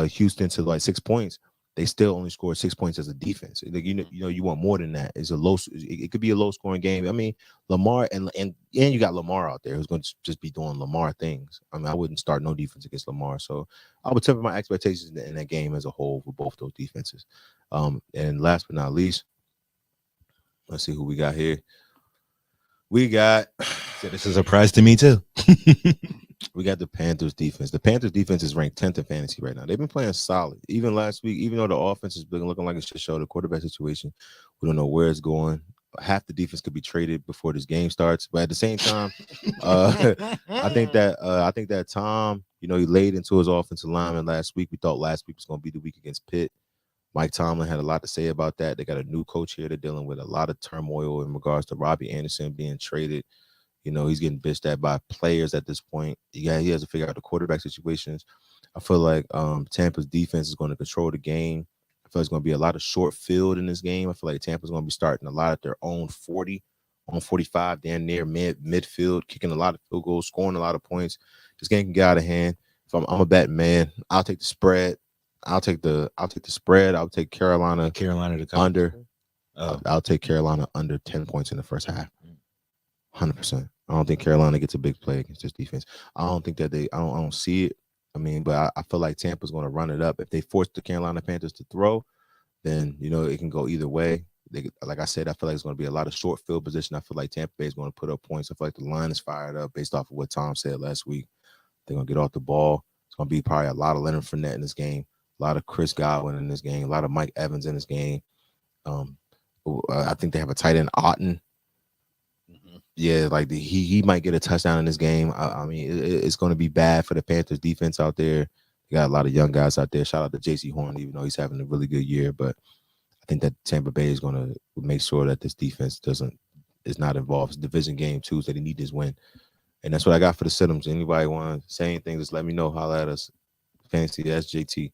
Houston to like 6 points, they still only scored 6 points as a defense. Like, you want more than that. It could be a low scoring game. I mean, Lamar and you got Lamar out there who's going to just be doing Lamar things. I mean, I wouldn't start no defense against Lamar. So I would temper my expectations in that game as a whole for both those defenses. And last but not least, let's see who we got here. This is a surprise to me too. We got the Panthers defense. The Panthers defense is ranked 10th in fantasy right now. They've been playing solid. Even last week, even though the offense is looking like a shit show, the quarterback situation, we don't know where it's going. Half the defense could be traded before this game starts. But at the same time, I think that Tom, he laid into his offensive lineman last week. We thought last week was going to be the week against Pitt. Mike Tomlin had a lot to say about that. They got a new coach here. They're dealing with a lot of turmoil in regards to Robbie Anderson being traded. He's getting bitched at by players at this point. He has to figure out the quarterback situations. I feel like Tampa's defense is going to control the game. I feel it's going to be a lot of short field in this game. I feel like Tampa's going to be starting a lot at their own 40, on 45, down near midfield, kicking a lot of field goals, scoring a lot of points. This game can get out of hand. If I'm a betting man, I'll take the spread. I'll take the spread. I'll take Carolina Carolina to cover under. Oh. I'll take Carolina under 10 points in the first half. 100%. I don't think Carolina gets a big play against this defense. I don't think that I don't see it. I mean, but I feel like Tampa's going to run it up. If they force the Carolina Panthers to throw, then, you know, it can go either way. Like I said, I feel like it's going to be a lot of short field position. I feel like Tampa Bay is going to put up points. I feel like the line is fired up based off of what Tom said last week. They're going to get off the ball. It's going to be probably a lot of Leonard Fournette in this game, a lot of Chris Godwin in this game, a lot of Mike Evans in this game. I think they have a tight end, Otten. Yeah, like he might get a touchdown in this game. I mean, it's going to be bad for the Panthers defense out there. You got a lot of young guys out there. Shout out to J.C. Horn, even though he's having a really good year. But I think that Tampa Bay is going to make sure that this defense is not involved. It's a division game too, so they need this win. And that's what I got for the sit-ems. Anybody want to say anything, just let me know. Holla at us. Fantasy SJT.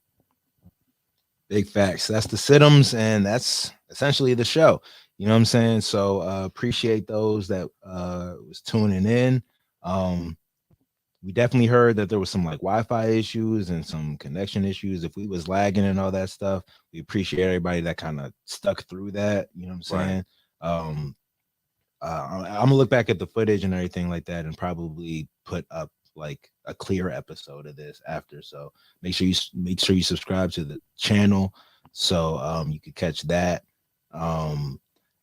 Big facts. That's the sit-ems, and that's essentially the show. You know what I'm saying? So appreciate those that was tuning in. We definitely heard that there was some like Wi-Fi issues and some connection issues. If we was lagging and all that stuff, we appreciate everybody that kind of stuck through that. You know what I'm saying? Right. I'm gonna look back at the footage and everything like that and probably put up like a clear episode of this after. So make sure you subscribe to the channel so you can catch that.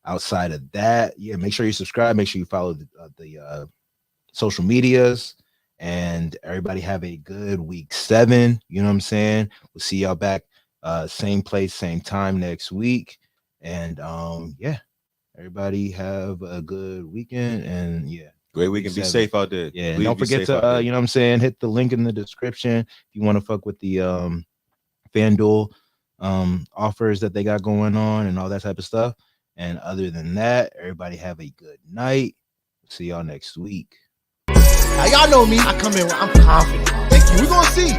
Outside of that, yeah, make sure you subscribe. Make sure you follow the social medias. And everybody have a good week 7. You know what I'm saying? We'll see y'all back same place, same time next week. And yeah, everybody have a good weekend. And yeah, great weekend. Be safe out there. Yeah, and don't forget to you know what I'm saying, hit the link in the description if you want to fuck with the FanDuel offers that they got going on and all that type of stuff. And other than that, everybody have a good night. See y'all next week. Now y'all know me. I come in. I'm confident. Thank you. We're gonna see.